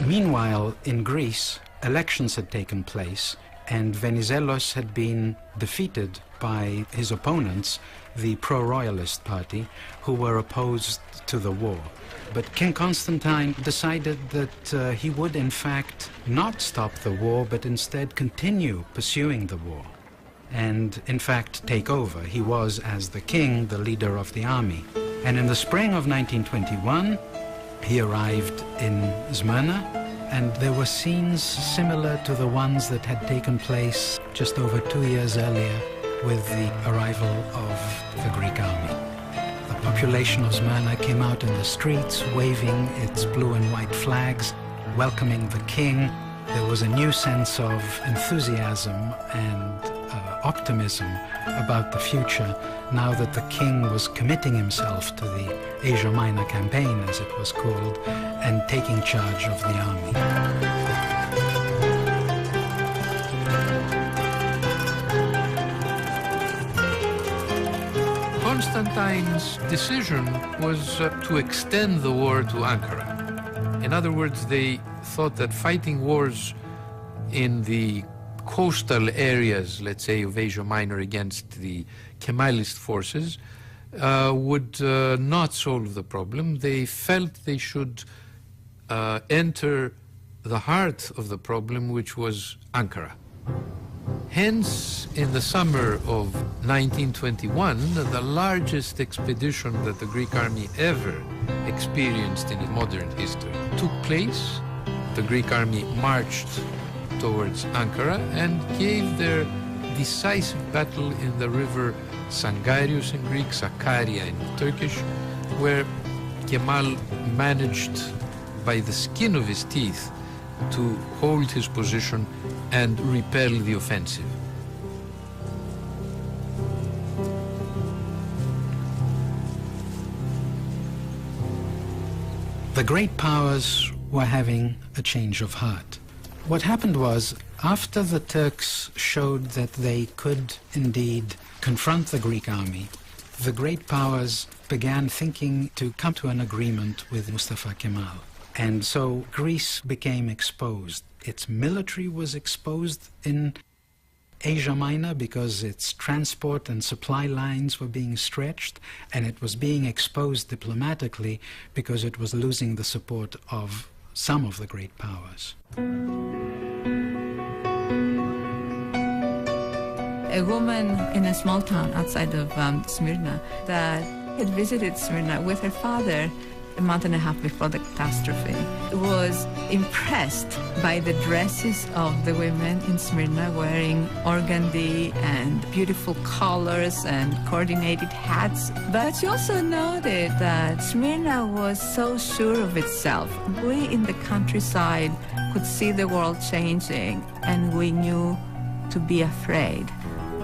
Speaker 2: Meanwhile, in Greece, elections had taken place, and Venizelos had been defeated by his opponents, the pro-royalist party, who were opposed to the war. But King Constantine decided that he would, in fact, not stop the war, but instead continue pursuing the war, and, in fact, take over. He was, as the king, the leader of the army. And in the spring of 1921, he arrived in Smyrna, and there were scenes similar to the ones that had taken place just over 2 years earlier with the arrival of the Greek army. The population of Smyrna came out in the streets, waving its blue and white flags, welcoming the king. There was a new sense of enthusiasm and optimism about the future now that the king was committing himself to the Asia Minor campaign, as it was called, and taking charge of the army.
Speaker 5: Constantine's decision was to extend the war to Ankara. In other words, they thought that fighting wars in the coastal areas, let's say, of Asia Minor against the Kemalist forces would not solve the problem. They felt they should enter the heart of the problem, which was Ankara. Hence, in the summer of 1921, the largest expedition that the Greek army ever experienced in modern history took place. The Greek army marched towards Ankara and gave their decisive battle in the river Sangarius in Greek, Sakarya in Turkish, where Kemal managed by the skin of his teeth to hold his position and repel the offensive.
Speaker 2: The great powers were having a change of heart. What happened was, after the Turks showed that they could indeed confront the Greek army, the great powers began thinking to come to an agreement with Mustafa Kemal. And so Greece became exposed. Its military was exposed in Asia Minor because its transport and supply lines were being stretched, and it was being exposed diplomatically because it was losing the support of some of the great powers.
Speaker 6: A woman in a small town outside of Smyrna that had visited Smyrna with her father a month and a half before the catastrophe was impressed by the dresses of the women in Smyrna wearing organdy and beautiful colors and coordinated hats. But she also noted that Smyrna was so sure of itself. We in the countryside could see the world changing and we knew to be afraid.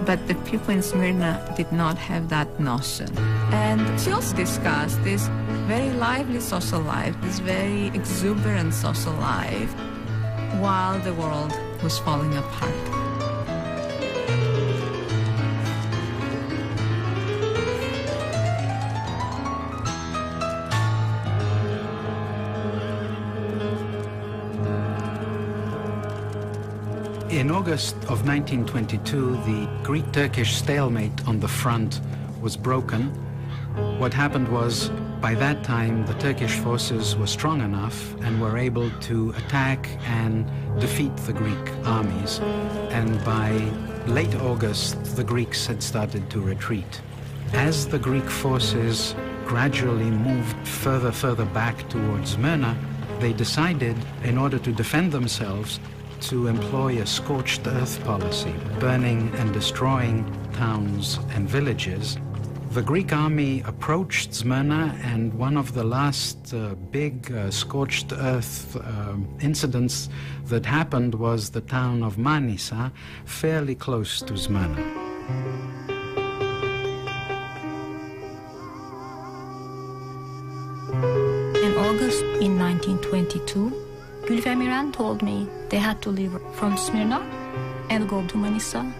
Speaker 6: But the people in Smyrna did not have that notion. And she also discussed this very lively social life, this very exuberant social life, while the world was falling apart.
Speaker 2: In August of 1922, the Greek-Turkish stalemate on the front was broken. What happened was, by that time, the Turkish forces were strong enough and were able to attack and defeat the Greek armies. And by late August, the Greeks had started to retreat. As the Greek forces gradually moved further back towards Smyrna, they decided, in order to defend themselves, to employ a scorched earth policy, burning and destroying towns and villages. The Greek army approached Smyrna, and one of the last big scorched earth incidents that happened was the town of Manisa, fairly close to Smyrna.
Speaker 8: In August in 1922, Gülfem told me they had to leave from Smyrna and go to Manisa,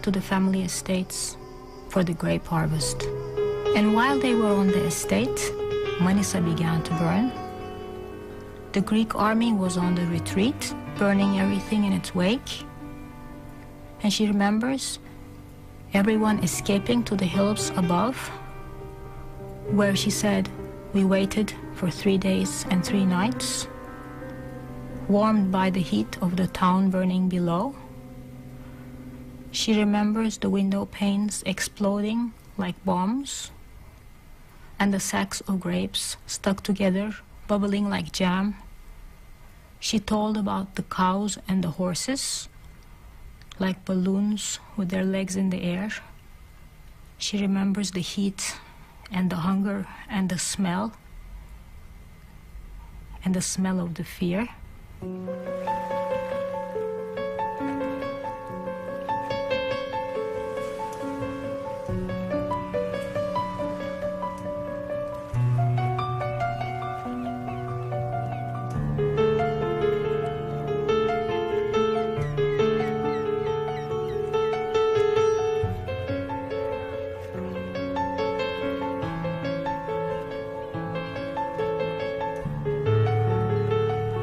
Speaker 8: to the family estates for the grape harvest. And while they were on the estate, Manisa began to burn. The Greek army was on the retreat, burning everything in its wake. And she remembers everyone escaping to the hills above, where she said, we waited for 3 days and 3 nights, warmed by the heat of the town burning below. She remembers the window panes exploding like bombs, and the sacks of grapes stuck together, bubbling like jam. She told about the cows and the horses, like balloons with their legs in the air. She remembers the heat and the hunger and the smell of the fear.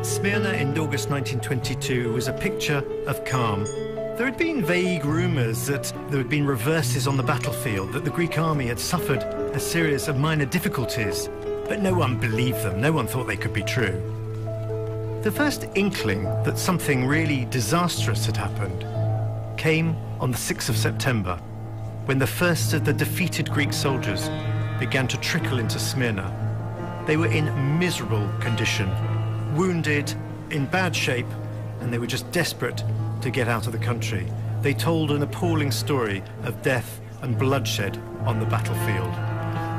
Speaker 3: Smyrna in August 1922 was a picture of calm. There had been vague rumours that there had been reverses on the battlefield, that the Greek army had suffered a series of minor difficulties, but no one believed them, no one thought they could be true. The first inkling that something really disastrous had happened came on the 6th of September, when the first of the defeated Greek soldiers began to trickle into Smyrna. They were in miserable condition, wounded, in bad shape, and they were just desperate to get out of the country. They told an appalling story of death and bloodshed on the battlefield.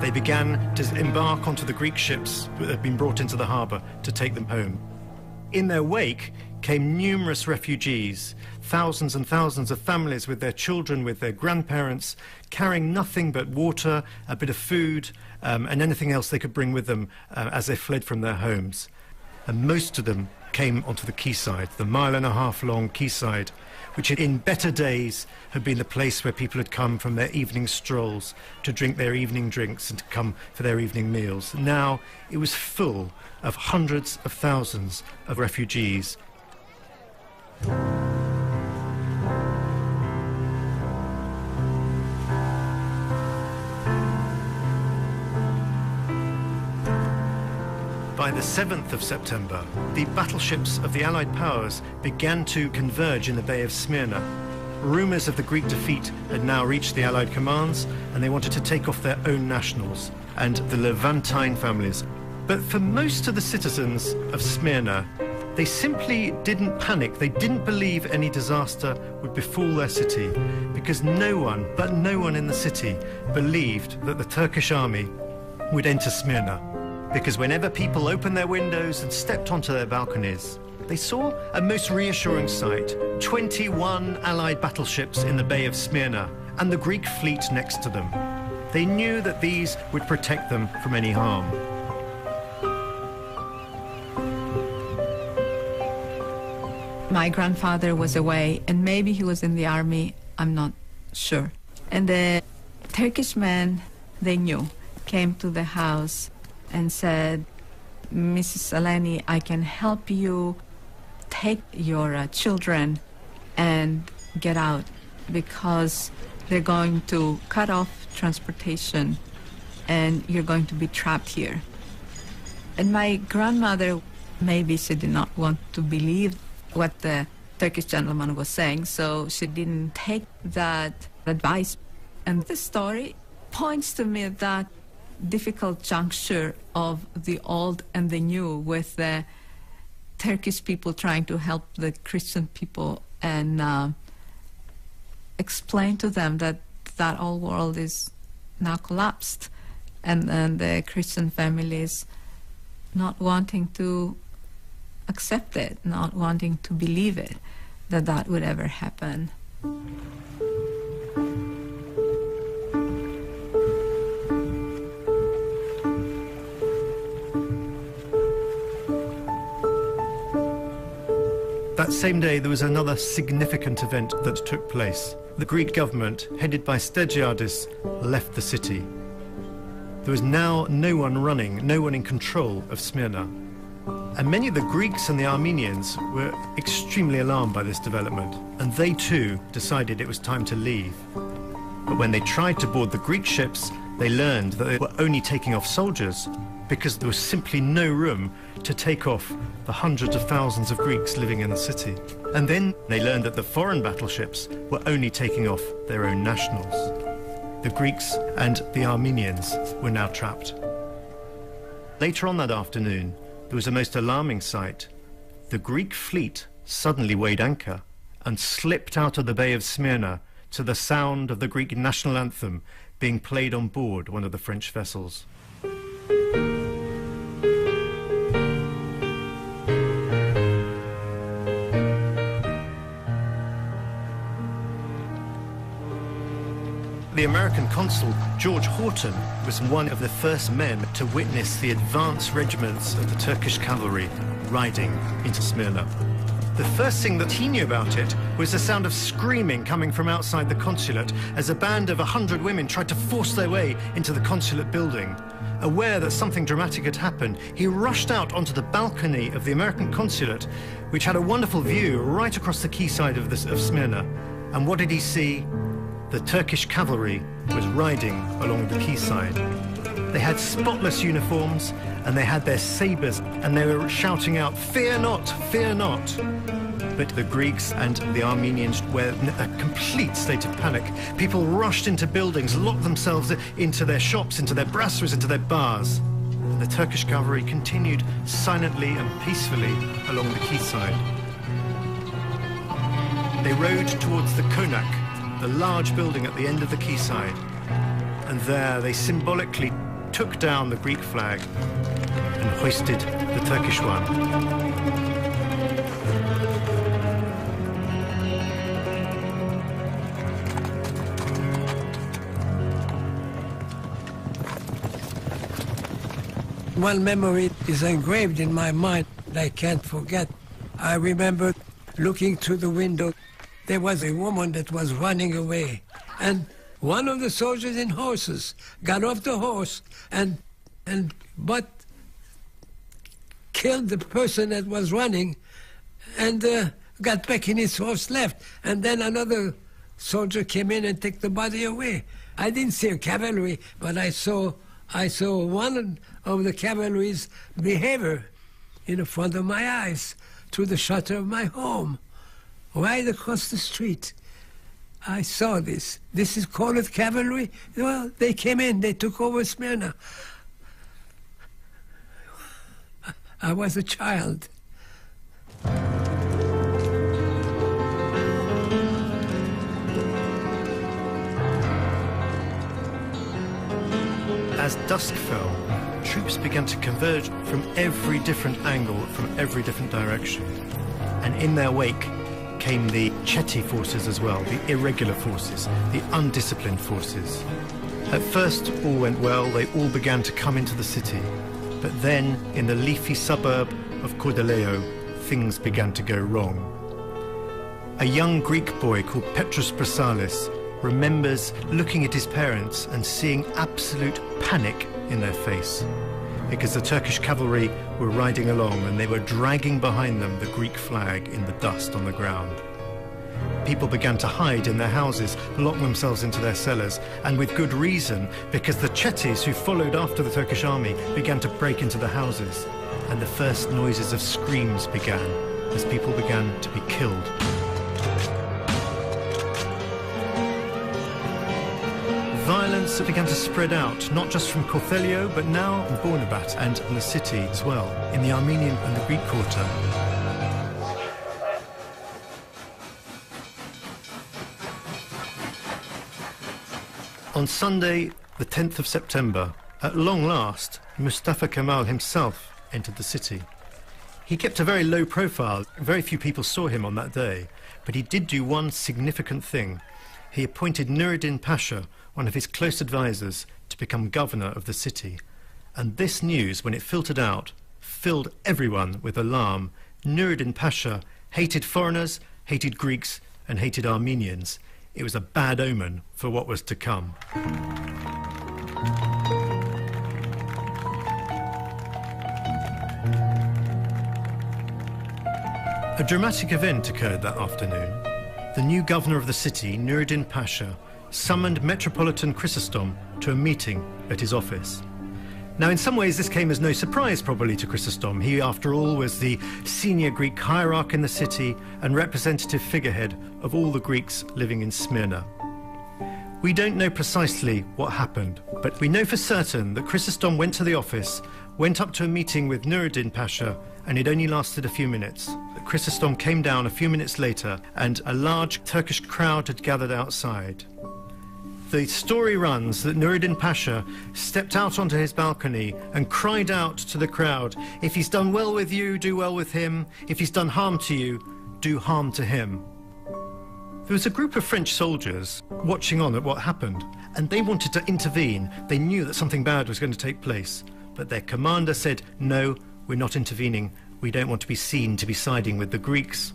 Speaker 3: They began to embark onto the Greek ships that had been brought into the harbour to take them home. In their wake came numerous refugees, thousands and thousands of families with their children, with their grandparents, carrying nothing but water, a bit of food, and anything else they could bring with them as they fled from their homes. And most of them came onto the quayside, the 1.5 mile long quayside, which in better days had been the place where people had come from their evening strolls to drink their evening drinks and to come for their evening meals. Now it was full of hundreds of thousands of refugees. By the 7th of September, the battleships of the Allied powers began to converge in the Bay of Smyrna. Rumours of the Greek defeat had now reached the Allied commands, and they wanted to take off their own nationals and the Levantine families. But for most of the citizens of Smyrna, they simply didn't panic. They didn't believe any disaster would befall their city, because no one in the city believed that the Turkish army would enter Smyrna. Because whenever people opened their windows and stepped onto their balconies, they saw a most reassuring sight: 21 Allied battleships in the Bay of Smyrna and the Greek fleet next to them. They knew that these would protect them from any harm.
Speaker 6: My grandfather was away, and maybe he was in the army, I'm not sure. And the Turkish men they knew came to the house and said, "Mrs. Eleni, I can help you take your children and get out, because they're going to cut off transportation and you're going to be trapped here." And my grandmother, maybe she did not want to believe what the Turkish gentleman was saying, so she didn't take that advice. And this story points to me that difficult juncture of the old and the new, with the Turkish people trying to help the Christian people and explain to them that that old world is now collapsed, and then the Christian families not wanting to accept it, not wanting to believe it, that that would ever happen.
Speaker 3: That same day, there was another significant event that took place. The Greek government, headed by Stygiadis, left the city. There was now no one running, no one in control of Smyrna. And many of the Greeks and the Armenians were extremely alarmed by this development, and they too decided it was time to leave. But when they tried to board the Greek ships, they learned that they were only taking off soldiers, because there was simply no room to take off the hundreds of thousands of Greeks living in the city. And then they learned that the foreign battleships were only taking off their own nationals. The Greeks and the Armenians were now trapped. Later on that afternoon, there was a most alarming sight. The Greek fleet suddenly weighed anchor and slipped out of the Bay of Smyrna to the sound of the Greek national anthem being played on board one of the French vessels. The American consul, George Horton, was one of the first men to witness the advance regiments of the Turkish cavalry riding into Smyrna. The first thing that he knew about it was the sound of screaming coming from outside the consulate as a band of 100 women tried to force their way into the consulate building. Aware that something dramatic had happened, he rushed out onto the balcony of the American consulate, which had a wonderful view right across the quayside of Smyrna. And what did he see? The Turkish cavalry was riding along the quayside. They had spotless uniforms and they had their sabres and they were shouting out, "Fear not, fear not." But the Greeks and the Armenians were in a complete state of panic. People rushed into buildings, locked themselves into their shops, into their brasseries, into their bars. The Turkish cavalry continued silently and peacefully along the quayside. They rode towards the Konak, the large building at the end of the quayside, and there they symbolically took down the Greek flag and hoisted the Turkish one.
Speaker 7: One memory is engraved in my mind that I can't forget. I remember looking through the window. There was a woman that was running away, and one of the soldiers in horses got off the horse but killed the person that was running and got back in his horse left, and then another soldier came in and took the body away. I didn't see a cavalry, but I saw one of the cavalry's behavior in front of my eyes through the shutter of my home. Right across the street, I saw this. This is called cavalry. Well, they came in, they took over Smyrna. I was a child.
Speaker 3: As dusk fell, troops began to converge from every different angle, from every different direction. And in their wake came the Chetty forces as well, the irregular forces, the undisciplined forces. At first, all went well. They all began to come into the city. But then, in the leafy suburb of Kordaleo, things began to go wrong. A young Greek boy called Petros Prasalis remembers looking at his parents and seeing absolute panic in their face, because the Turkish cavalry were riding along and they were dragging behind them the Greek flag in the dust on the ground. People began to hide in their houses, lock themselves into their cellars, and with good reason, because the Chetties who followed after the Turkish army began to break into the houses, and the first noises of screams began as people began to be killed. Violence began to spread out, not just from Korthelio, but now in Bornabat and in the city as well, in the Armenian and the Greek quarter. On Sunday, the 10th of September, at long last, Mustafa Kemal himself entered the city. He kept a very low profile. Very few people saw him on that day, but he did do one significant thing. He appointed Nuruddin Pasha, one of his close advisors, to become governor of the city. And this news, when it filtered out, filled everyone with alarm. Nuruddin Pasha hated foreigners, hated Greeks, and hated Armenians. It was a bad omen for what was to come. A dramatic event occurred that afternoon. The new governor of the city, Nuruddin Pasha, summoned Metropolitan Chrysostom to a meeting at his office. Now, in some ways, this came as no surprise, probably, to Chrysostom. He, after all, was the senior Greek hierarch in the city and representative figurehead of all the Greeks living in Smyrna. We don't know precisely what happened, but we know for certain that Chrysostom went to the office, went up to a meeting with Nuruddin Pasha, and it only lasted a few minutes. Chrysostom came down a few minutes later, and a large Turkish crowd had gathered outside. The story runs that Nuruddin Pasha stepped out onto his balcony and cried out to the crowd, "If he's done well with you, do well with him. If he's done harm to you, do harm to him." There was a group of French soldiers watching on at what happened, and they wanted to intervene. They knew that something bad was going to take place, but their commander said, "No, we're not intervening. We don't want to be seen to be siding with the Greeks."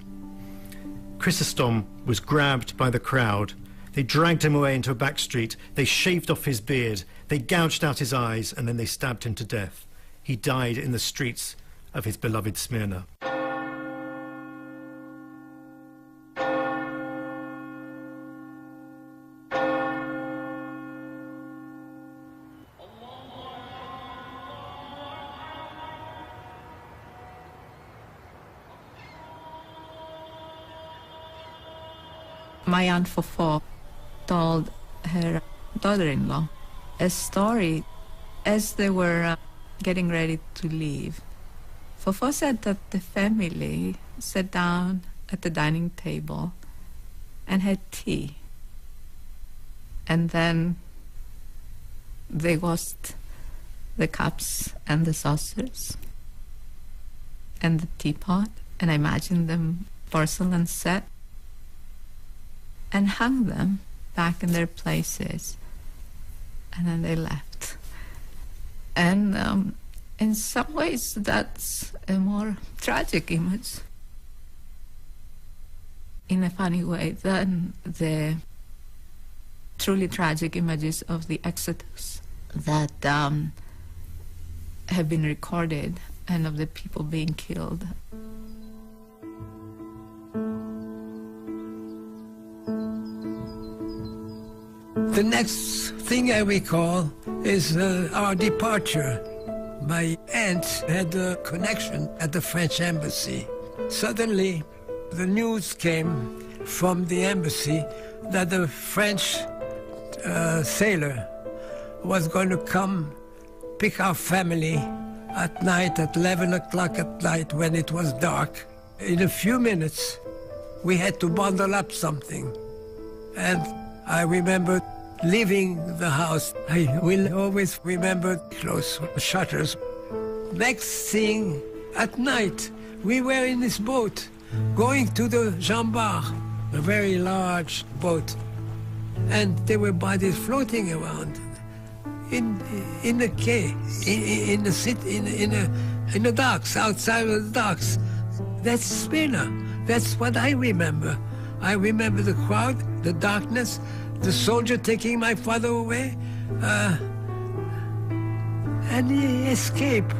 Speaker 3: Chrysostom was grabbed by the crowd. They dragged him away into a back street. They shaved off his beard. They gouged out his eyes, and then they stabbed him to death. He died in the streets of his beloved Smyrna.
Speaker 6: My Aunt Fofo told her daughter-in-law a story as they were getting ready to leave. Fofo said that the family sat down at the dining table and had tea. And then they washed the cups and the saucers and the teapot, and I imagined them porcelain set, and hung them back in their places, and then they left. And in some ways that's a more tragic image, in a funny way, than the truly tragic images of the Exodus that have been recorded, and of the people being killed.
Speaker 7: The next thing I recall is our departure. My aunt had a connection at the French embassy. Suddenly, the news came from the embassy that the French sailor was going to come pick our family at night, at 11 o'clock at night when it was dark. In a few minutes, we had to bundle up something. And I remember leaving the house. I will always remember close shutters. Next thing, at night, we were in this boat going to the Jean Bar, a very large boat. And there were bodies floating around in the quay, in the city, in the docks, outside of the docks. That's Smyrna. That's what I remember. I remember the crowd, the darkness, the soldier taking my father away, and he escaped.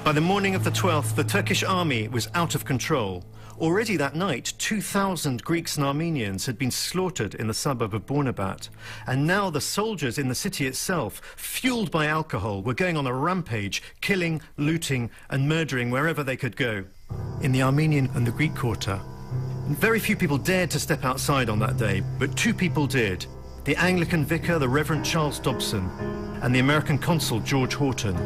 Speaker 3: By the morning of the 12th, the Turkish army was out of control. Already that night, 2,000 Greeks and Armenians had been slaughtered in the suburb of Bornabat. And now the soldiers in the city itself, fueled by alcohol, were going on a rampage, killing, looting and murdering wherever they could go. In the Armenian and the Greek quarter, very few people dared to step outside on that day, but two people did. The Anglican vicar, the Reverend Charles Dobson, and the American consul, George Horton.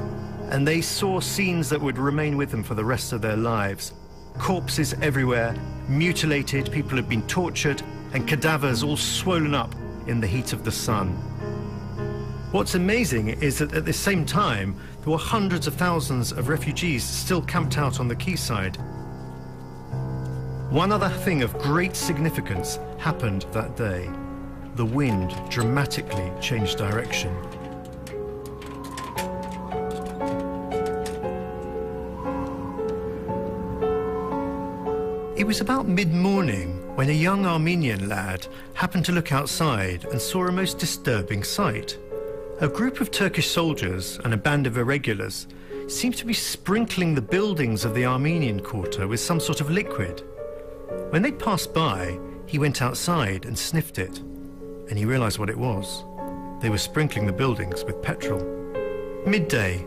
Speaker 3: And they saw scenes that would remain with them for the rest of their lives. Corpses everywhere, mutilated, people had been tortured, and cadavers all swollen up in the heat of the sun. What's amazing is that at the same time, there were hundreds of thousands of refugees still camped out on the quayside. One other thing of great significance happened that day. The wind dramatically changed direction. It was about mid-morning when a young Armenian lad happened to look outside and saw a most disturbing sight. A group of Turkish soldiers and a band of irregulars seemed to be sprinkling the buildings of the Armenian quarter with some sort of liquid. When they passed by, he went outside and sniffed it, and he realized what it was. They were sprinkling the buildings with petrol. Midday,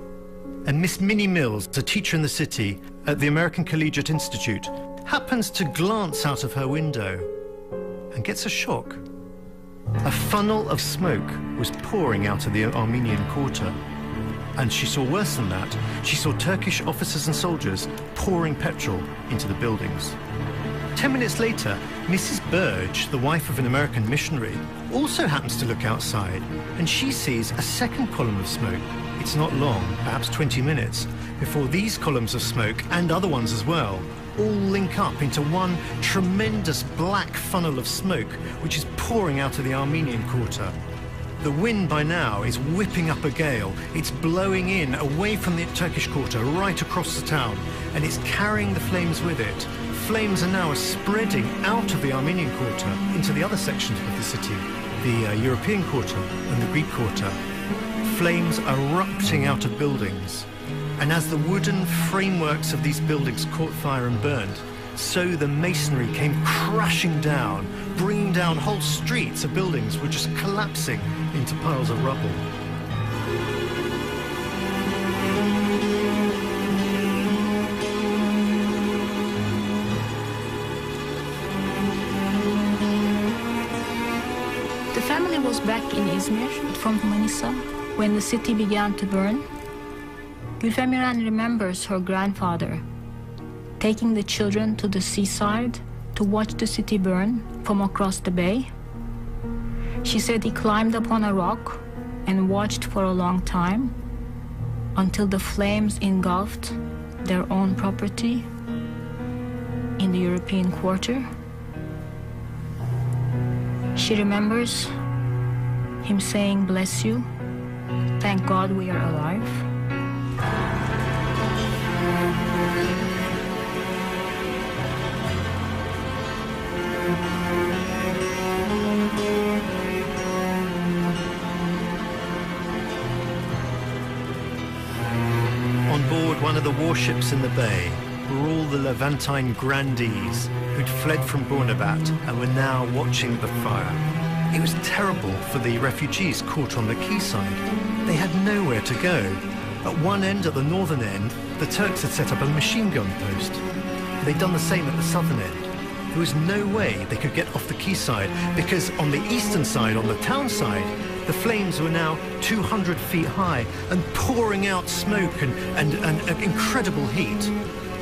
Speaker 3: and Miss Minnie Mills, a teacher in the city, at the American Collegiate Institute happens to glance out of her window and gets a shock. A funnel of smoke was pouring out of the Armenian Quarter. And she saw worse than that. She saw Turkish officers and soldiers pouring petrol into the buildings. 10 minutes later, Mrs. Burge, the wife of an American missionary, also happens to look outside, and she sees a second column of smoke. It's not long, perhaps 20 minutes, before these columns of smoke, and other ones as well, all link up into one tremendous black funnel of smoke which is pouring out of the Armenian Quarter. The wind by now is whipping up a gale. It's blowing in away from the Turkish Quarter right across the town, and it's carrying the flames with it. Flames are now spreading out of the Armenian Quarter into the other sections of the city, the European Quarter and the Greek Quarter. Flames are erupting out of buildings. And as the wooden frameworks of these buildings caught fire and burned, so the masonry came crashing down, bringing down whole streets of buildings were just collapsing into piles of rubble.
Speaker 8: The family was back in Izmir from Manisa when the city began to burn. Gülfem İren remembers her grandfather taking the children to the seaside to watch the city burn from across the bay. She said he climbed up on a rock and watched for a long time until the flames engulfed their own property in the European Quarter. She remembers him saying, "Bless you, thank God we are alive."
Speaker 3: On board one of the warships in the bay were all the Levantine grandees who'd fled from Bornabat and were now watching the fire. It was terrible for the refugees caught on the quayside. They had nowhere to go. At one end, at the northern end, the Turks had set up a machine gun post. They'd done the same at the southern end. There was no way they could get off the quayside because on the eastern side, on the town side, the flames were now 200 feet high and pouring out smoke and incredible heat.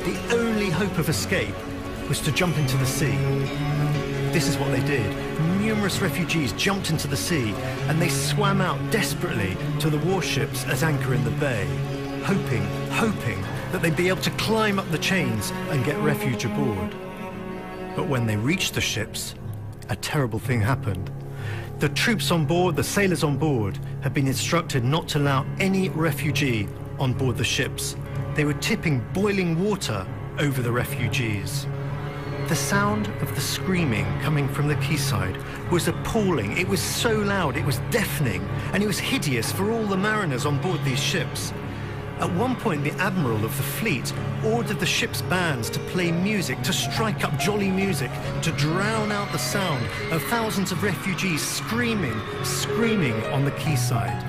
Speaker 3: The only hope of escape was to jump into the sea. This is what they did. Numerous refugees jumped into the sea and they swam out desperately to the warships at anchor in the bay, hoping that they'd be able to climb up the chains and get refuge aboard. But when they reached the ships, a terrible thing happened. The troops on board, the sailors on board, had been instructed not to allow any refugee on board the ships. They were tipping boiling water over the refugees. The sound of the screaming coming from the quayside was appalling. It was so loud, it was deafening, and it was hideous for all the mariners on board these ships. At one point, the admiral of the fleet ordered the ship's bands to play music, to strike up jolly music, to drown out the sound of thousands of refugees screaming on the quayside.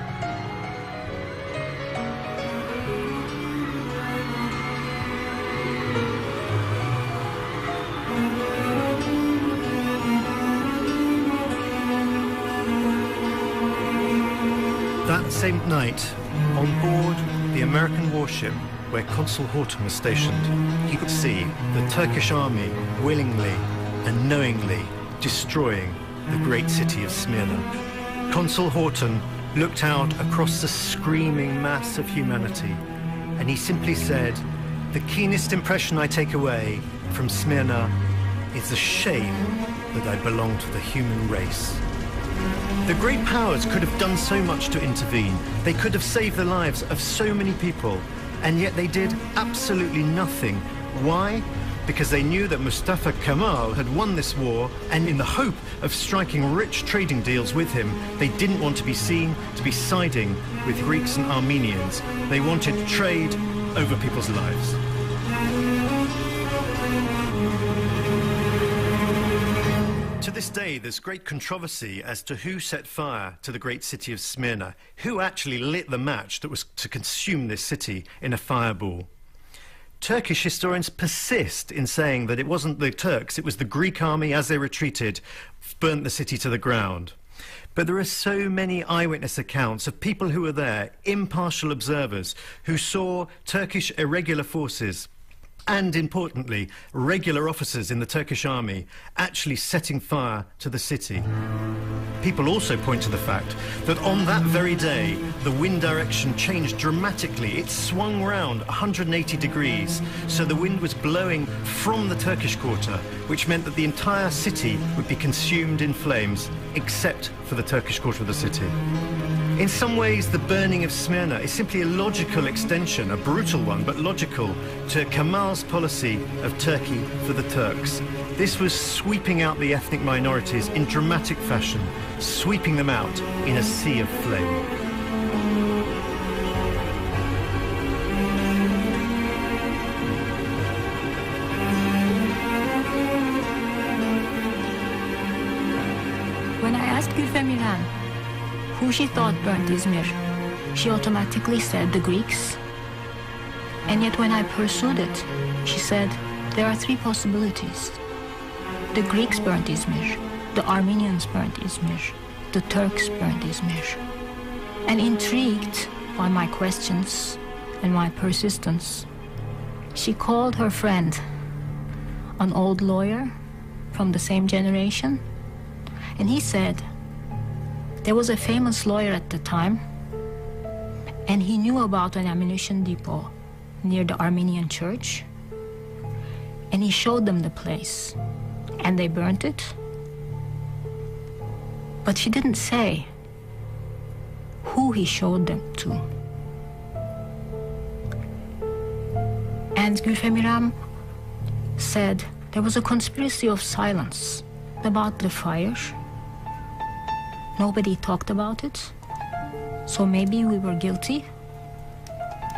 Speaker 3: That same night, on board the American warship where Consul Horton was stationed, he could see the Turkish army willingly and knowingly destroying the great city of Smyrna. Consul Horton looked out across the screaming mass of humanity, and he simply said, "The keenest impression I take away from Smyrna is the shame that I belong to the human race." The great powers could have done so much to intervene. They could have saved the lives of so many people, and yet they did absolutely nothing. Why? Because they knew that Mustafa Kemal had won this war, and in the hope of striking rich trading deals with him, they didn't want to be seen to be siding with Greeks and Armenians. They wanted trade over people's lives. To this day, there's great controversy as to who set fire to the great city of Smyrna, who actually lit the match that was to consume this city in a fireball. Turkish historians persist in saying that it wasn't the Turks, it was the Greek army, as they retreated, burnt the city to the ground. But there are so many eyewitness accounts of people who were there, impartial observers, who saw Turkish irregular forces and, importantly, regular officers in the Turkish army actually setting fire to the city. People also point to the fact that on that very day, the wind direction changed dramatically. It swung round 180 degrees, so the wind was blowing from the Turkish quarter, which meant that the entire city would be consumed in flames, except for the Turkish quarter of the city. In some ways, the burning of Smyrna is simply a logical extension, a brutal one, but logical, to Kemal's policy of Turkey for the Turks. This was sweeping out the ethnic minorities in dramatic fashion, sweeping them out in a sea of flame.
Speaker 8: When I asked Gülfem İrem who she thought burnt Izmir, she automatically said the Greeks. And yet when I pursued it, she said there are three possibilities. The Greeks burnt Izmir, the Armenians burnt Izmir, the Turks burnt Izmir. And intrigued by my questions and my persistence, she called her friend, an old lawyer from the same generation, and he said, there was a famous lawyer at the time, and he knew about an ammunition depot near the Armenian church, and he showed them the place, and they burnt it. But she didn't say who he showed them to. And Gülfem İrem said there was a conspiracy of silence about the fire. Nobody talked about it, so maybe we were guilty.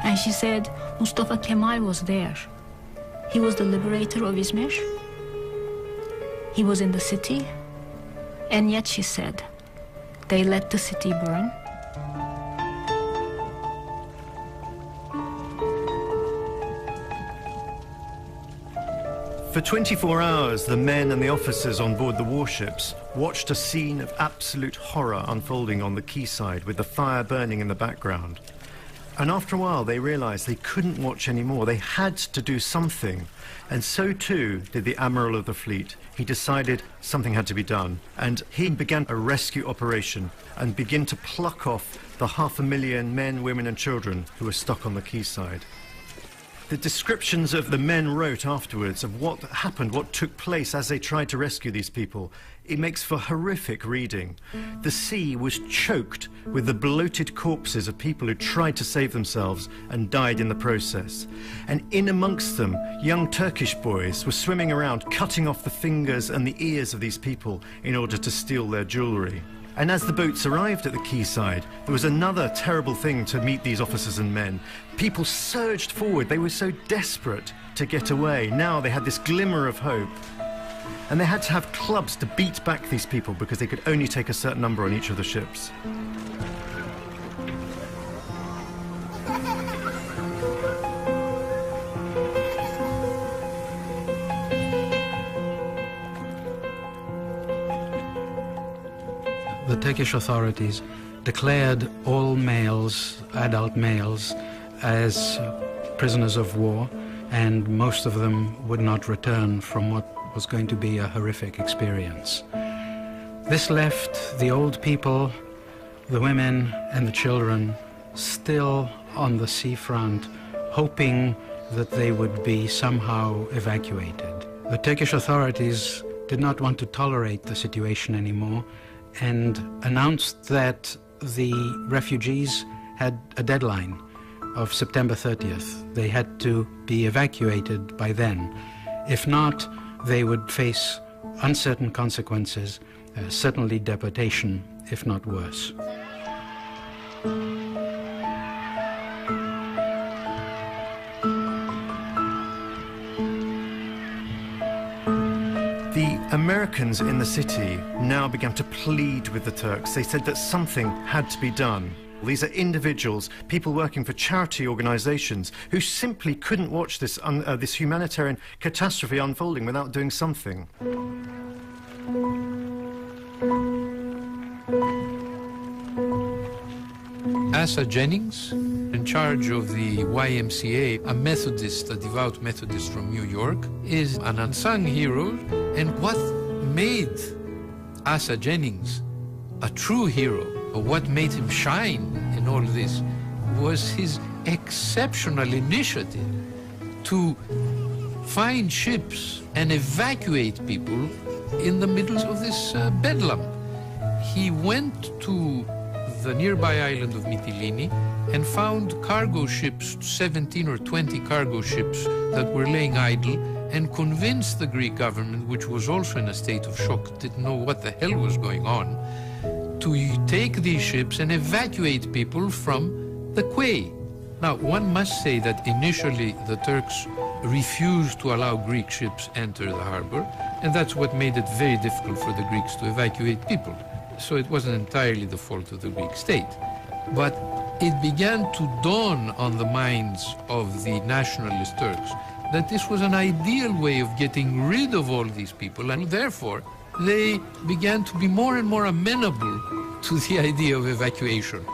Speaker 8: And she said Mustafa Kemal was there. He was the liberator of Izmir. He was in the city, and yet she said they let the city burn.
Speaker 3: For 24 hours, the men and the officers on board the warships watched a scene of absolute horror unfolding on the quayside with the fire burning in the background. And after a while, they realized they couldn't watch anymore. They had to do something. And so too did the Admiral of the Fleet. He decided something had to be done. And he began a rescue operation and began to pluck off the 500,000 men, women and children who were stuck on the quayside. The descriptions of the men wrote afterwards of what happened, what took place as they tried to rescue these people, it makes for horrific reading. The sea was choked with the bloated corpses of people who tried to save themselves and died in the process. And in amongst them, young Turkish boys were swimming around, cutting off the fingers and the ears of these people in order to steal their jewellery. And as the boats arrived at the quayside, there was another terrible thing to meet these officers and men. People surged forward. They were so desperate to get away. Now they had this glimmer of hope. And they had to have clubs to beat back these people because they could only take a certain number on each of the ships.
Speaker 2: The Turkish authorities declared all males, adult males, as prisoners of war, and most of them would not return from what was going to be a horrific experience. This left the old people, the women and the children still on the seafront, hoping that they would be somehow evacuated. The Turkish authorities did not want to tolerate the situation anymore and announced that the refugees had a deadline of September 30th. They had to be evacuated by then. If not, they would face uncertain consequences, certainly deportation, if not worse.
Speaker 3: The Americans in the city now began to plead with the Turks. They said that something had to be done. These are individuals, people working for charity organisations, who simply couldn't watch this humanitarian catastrophe unfolding without doing something.
Speaker 5: Asa Jennings, in charge of the YMCA, a Methodist, a devout Methodist from New York, is an unsung hero. And what made Asa Jennings a true hero, or what made him shine in all this, was his exceptional initiative to find ships and evacuate people in the middle of this bedlam. He went to the nearby island of Mytilene and found cargo ships, 17 or 20 cargo ships that were laying idle, and convinced the Greek government, which was also in a state of shock, didn't know what the hell was going on, to take these ships and evacuate people from the quay. Now, one must say that initially the Turks refused to allow Greek ships enter the harbor, and that's what made it very difficult for the Greeks to evacuate people. So it wasn't entirely the fault of the Greek state. But it began to dawn on the minds of the nationalist Turks that this was an ideal way of getting rid of all these people, and therefore they began to be more and more amenable to the idea of evacuation.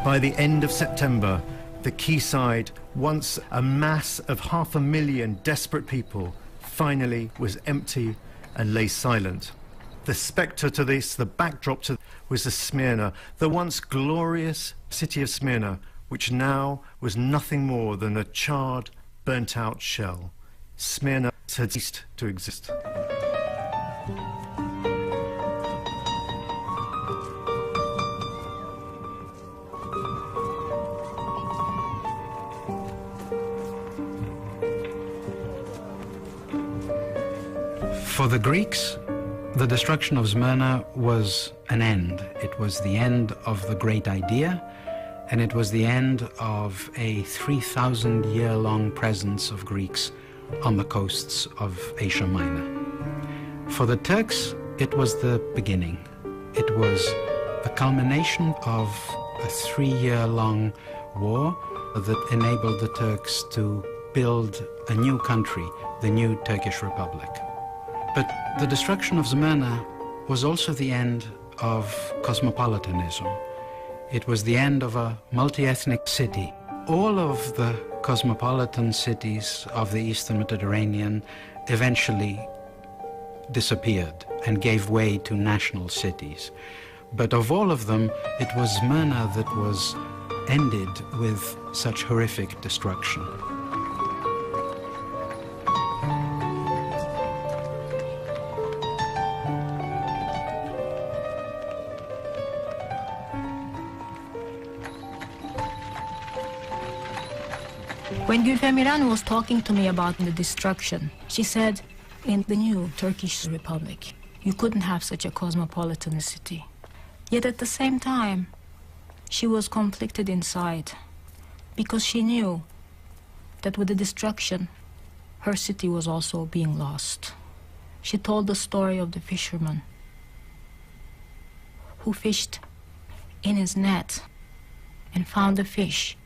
Speaker 3: By the end of September, the quayside, once a mass of 500,000 desperate people, finally was empty and lay silent. The spectre to this, the backdrop to, was the Smyrna, the once glorious city of Smyrna, which now was nothing more than a charred, burnt-out shell. Smyrna had ceased to exist.
Speaker 2: For the Greeks, the destruction of Smyrna was an end. It was the end of the great idea, and it was the end of a 3,000-year-long presence of Greeks on the coasts of Asia Minor. For the Turks, it was the beginning. It was the culmination of a 3-year-long war that enabled the Turks to build a new country, the new Turkish Republic. But the destruction of Smyrna was also the end of cosmopolitanism. It was the end of a multi-ethnic city. All of the cosmopolitan cities of the Eastern Mediterranean eventually disappeared and gave way to national cities. But of all of them, it was Smyrna that was ended with such horrific destruction.
Speaker 8: When Gülfem was talking to me about the destruction, she said, in the new Turkish Republic, you couldn't have such a cosmopolitan city. Yet at the same time, she was conflicted inside, because she knew that with the destruction, her city was also being lost. She told the story of the fisherman who fished in his net and found a fish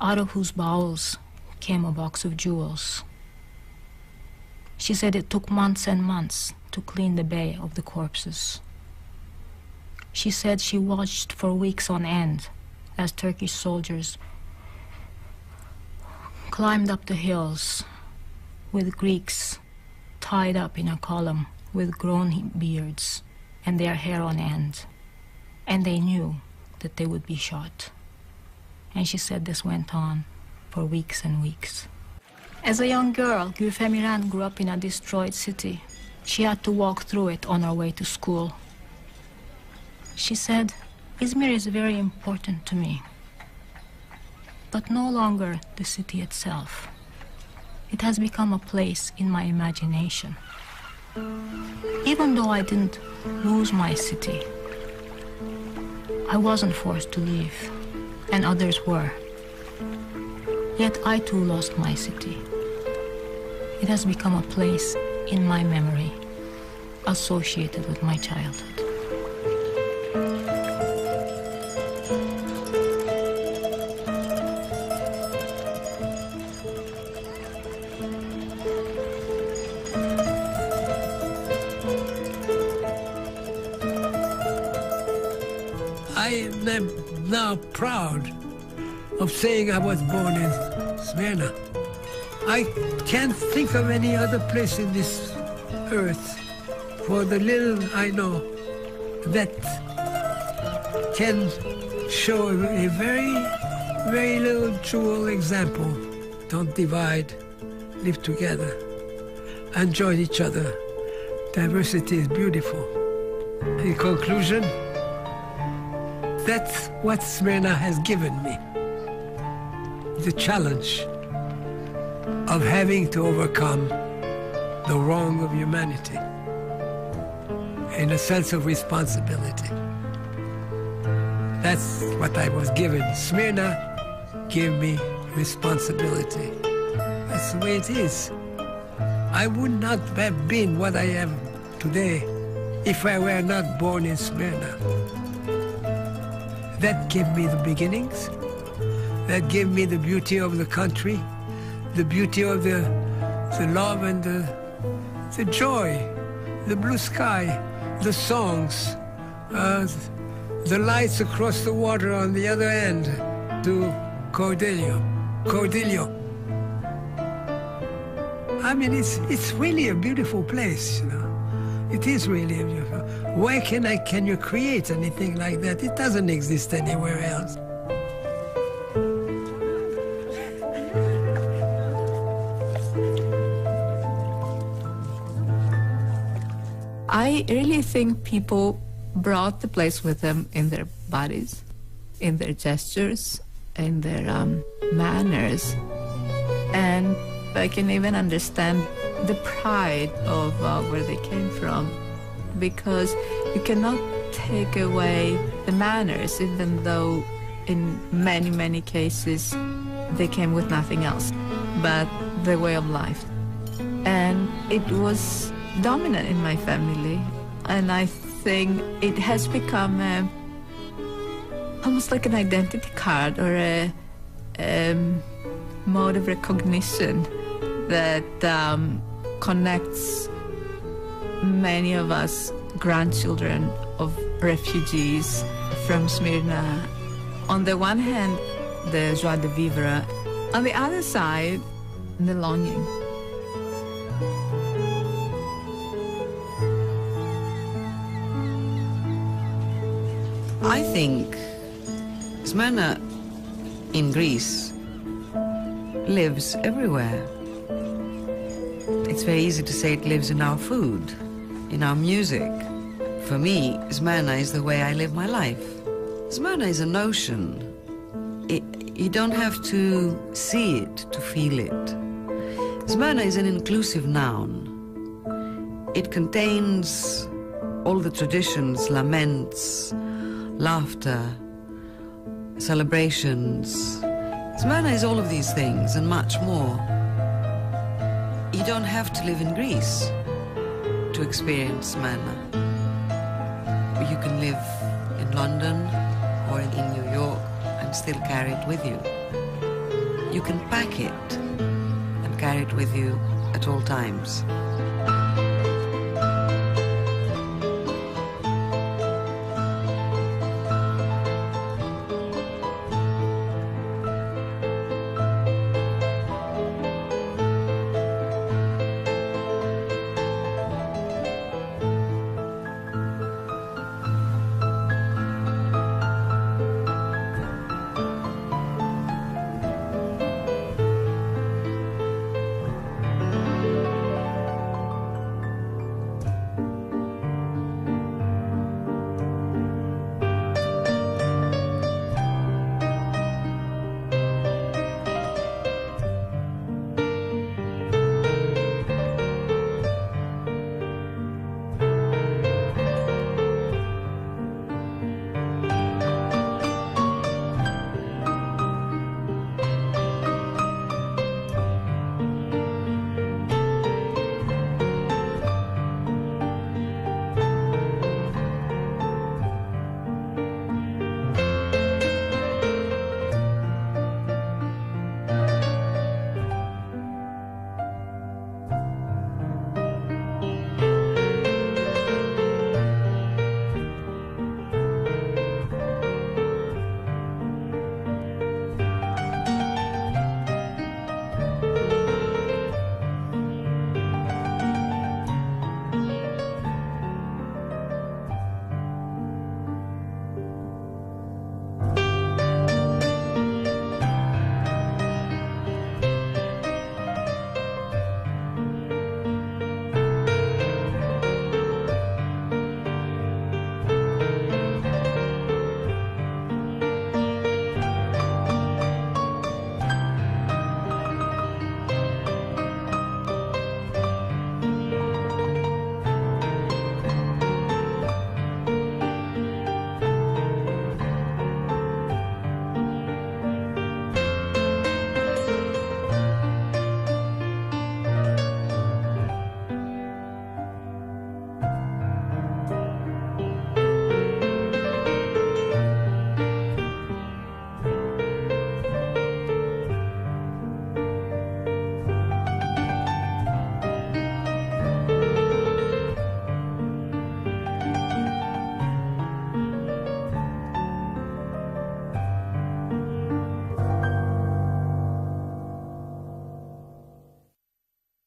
Speaker 8: out of whose bowels came a box of jewels. She said it took months and months to clean the bay of the corpses. She said she watched for weeks on end as Turkish soldiers climbed up the hills with Greeks tied up in a column with grown beards and their hair on end. And they knew that they would be shot. And she said this went on for weeks and weeks. As a young girl, Gülfem grew up in a destroyed city. She had to walk through it on her way to school. She said, Izmir is very important to me, but no longer the city itself. It has become a place in my imagination. Even though I didn't lose my city, I wasn't forced to leave, and others were. Yet I too lost my city. It has become a place in my memory, associated with my childhood.
Speaker 7: I am now proud of saying I was born in Smyrna. I can't think of any other place in this earth, for the little I know, that can show a very, very little jewel example. Don't divide, live together, enjoy each other. Diversity is beautiful. In conclusion, that's what Smyrna has given me. The challenge of having to overcome the wrong of humanity in a sense of responsibility. That's what I was given. Smyrna gave me responsibility. That's the way it is. I would not have been what I am today if I were not born in Smyrna. That gave me the beginnings. That gave me the beauty of the country, the beauty of the love and the joy, the blue sky, the songs, the lights across the water on the other end to Cordelio. I mean, it's really a beautiful place, you know. It is really a beautiful. Why can you create anything like that? It doesn't exist anywhere else.
Speaker 6: I really think people brought the place with them in their bodies, in their gestures, in their manners. And I can even understand the pride of where they came from, because you cannot take away the manners, even though in many, many cases they came with nothing else but the way of life. And it was dominant in my family, and I think it has become almost like an identity card or a mode of recognition that connects many of us grandchildren of refugees from Smyrna. On the one hand, the joie de vivre. On the other side, the longing.
Speaker 4: I think Smyrna in Greece lives everywhere. It's very easy to say it lives in our food, in our music. For me, Smyrna is the way I live my life. Smyrna is a notion. You don't have to see it to feel it. Smyrna is an inclusive noun. It contains all the traditions, laments, laughter, celebrations. Smyrna is all of these things and much more. You don't have to live in Greece to experience Smyrna. You can live in London or in New York and still carry it with you. You can pack it and carry it with you at all times.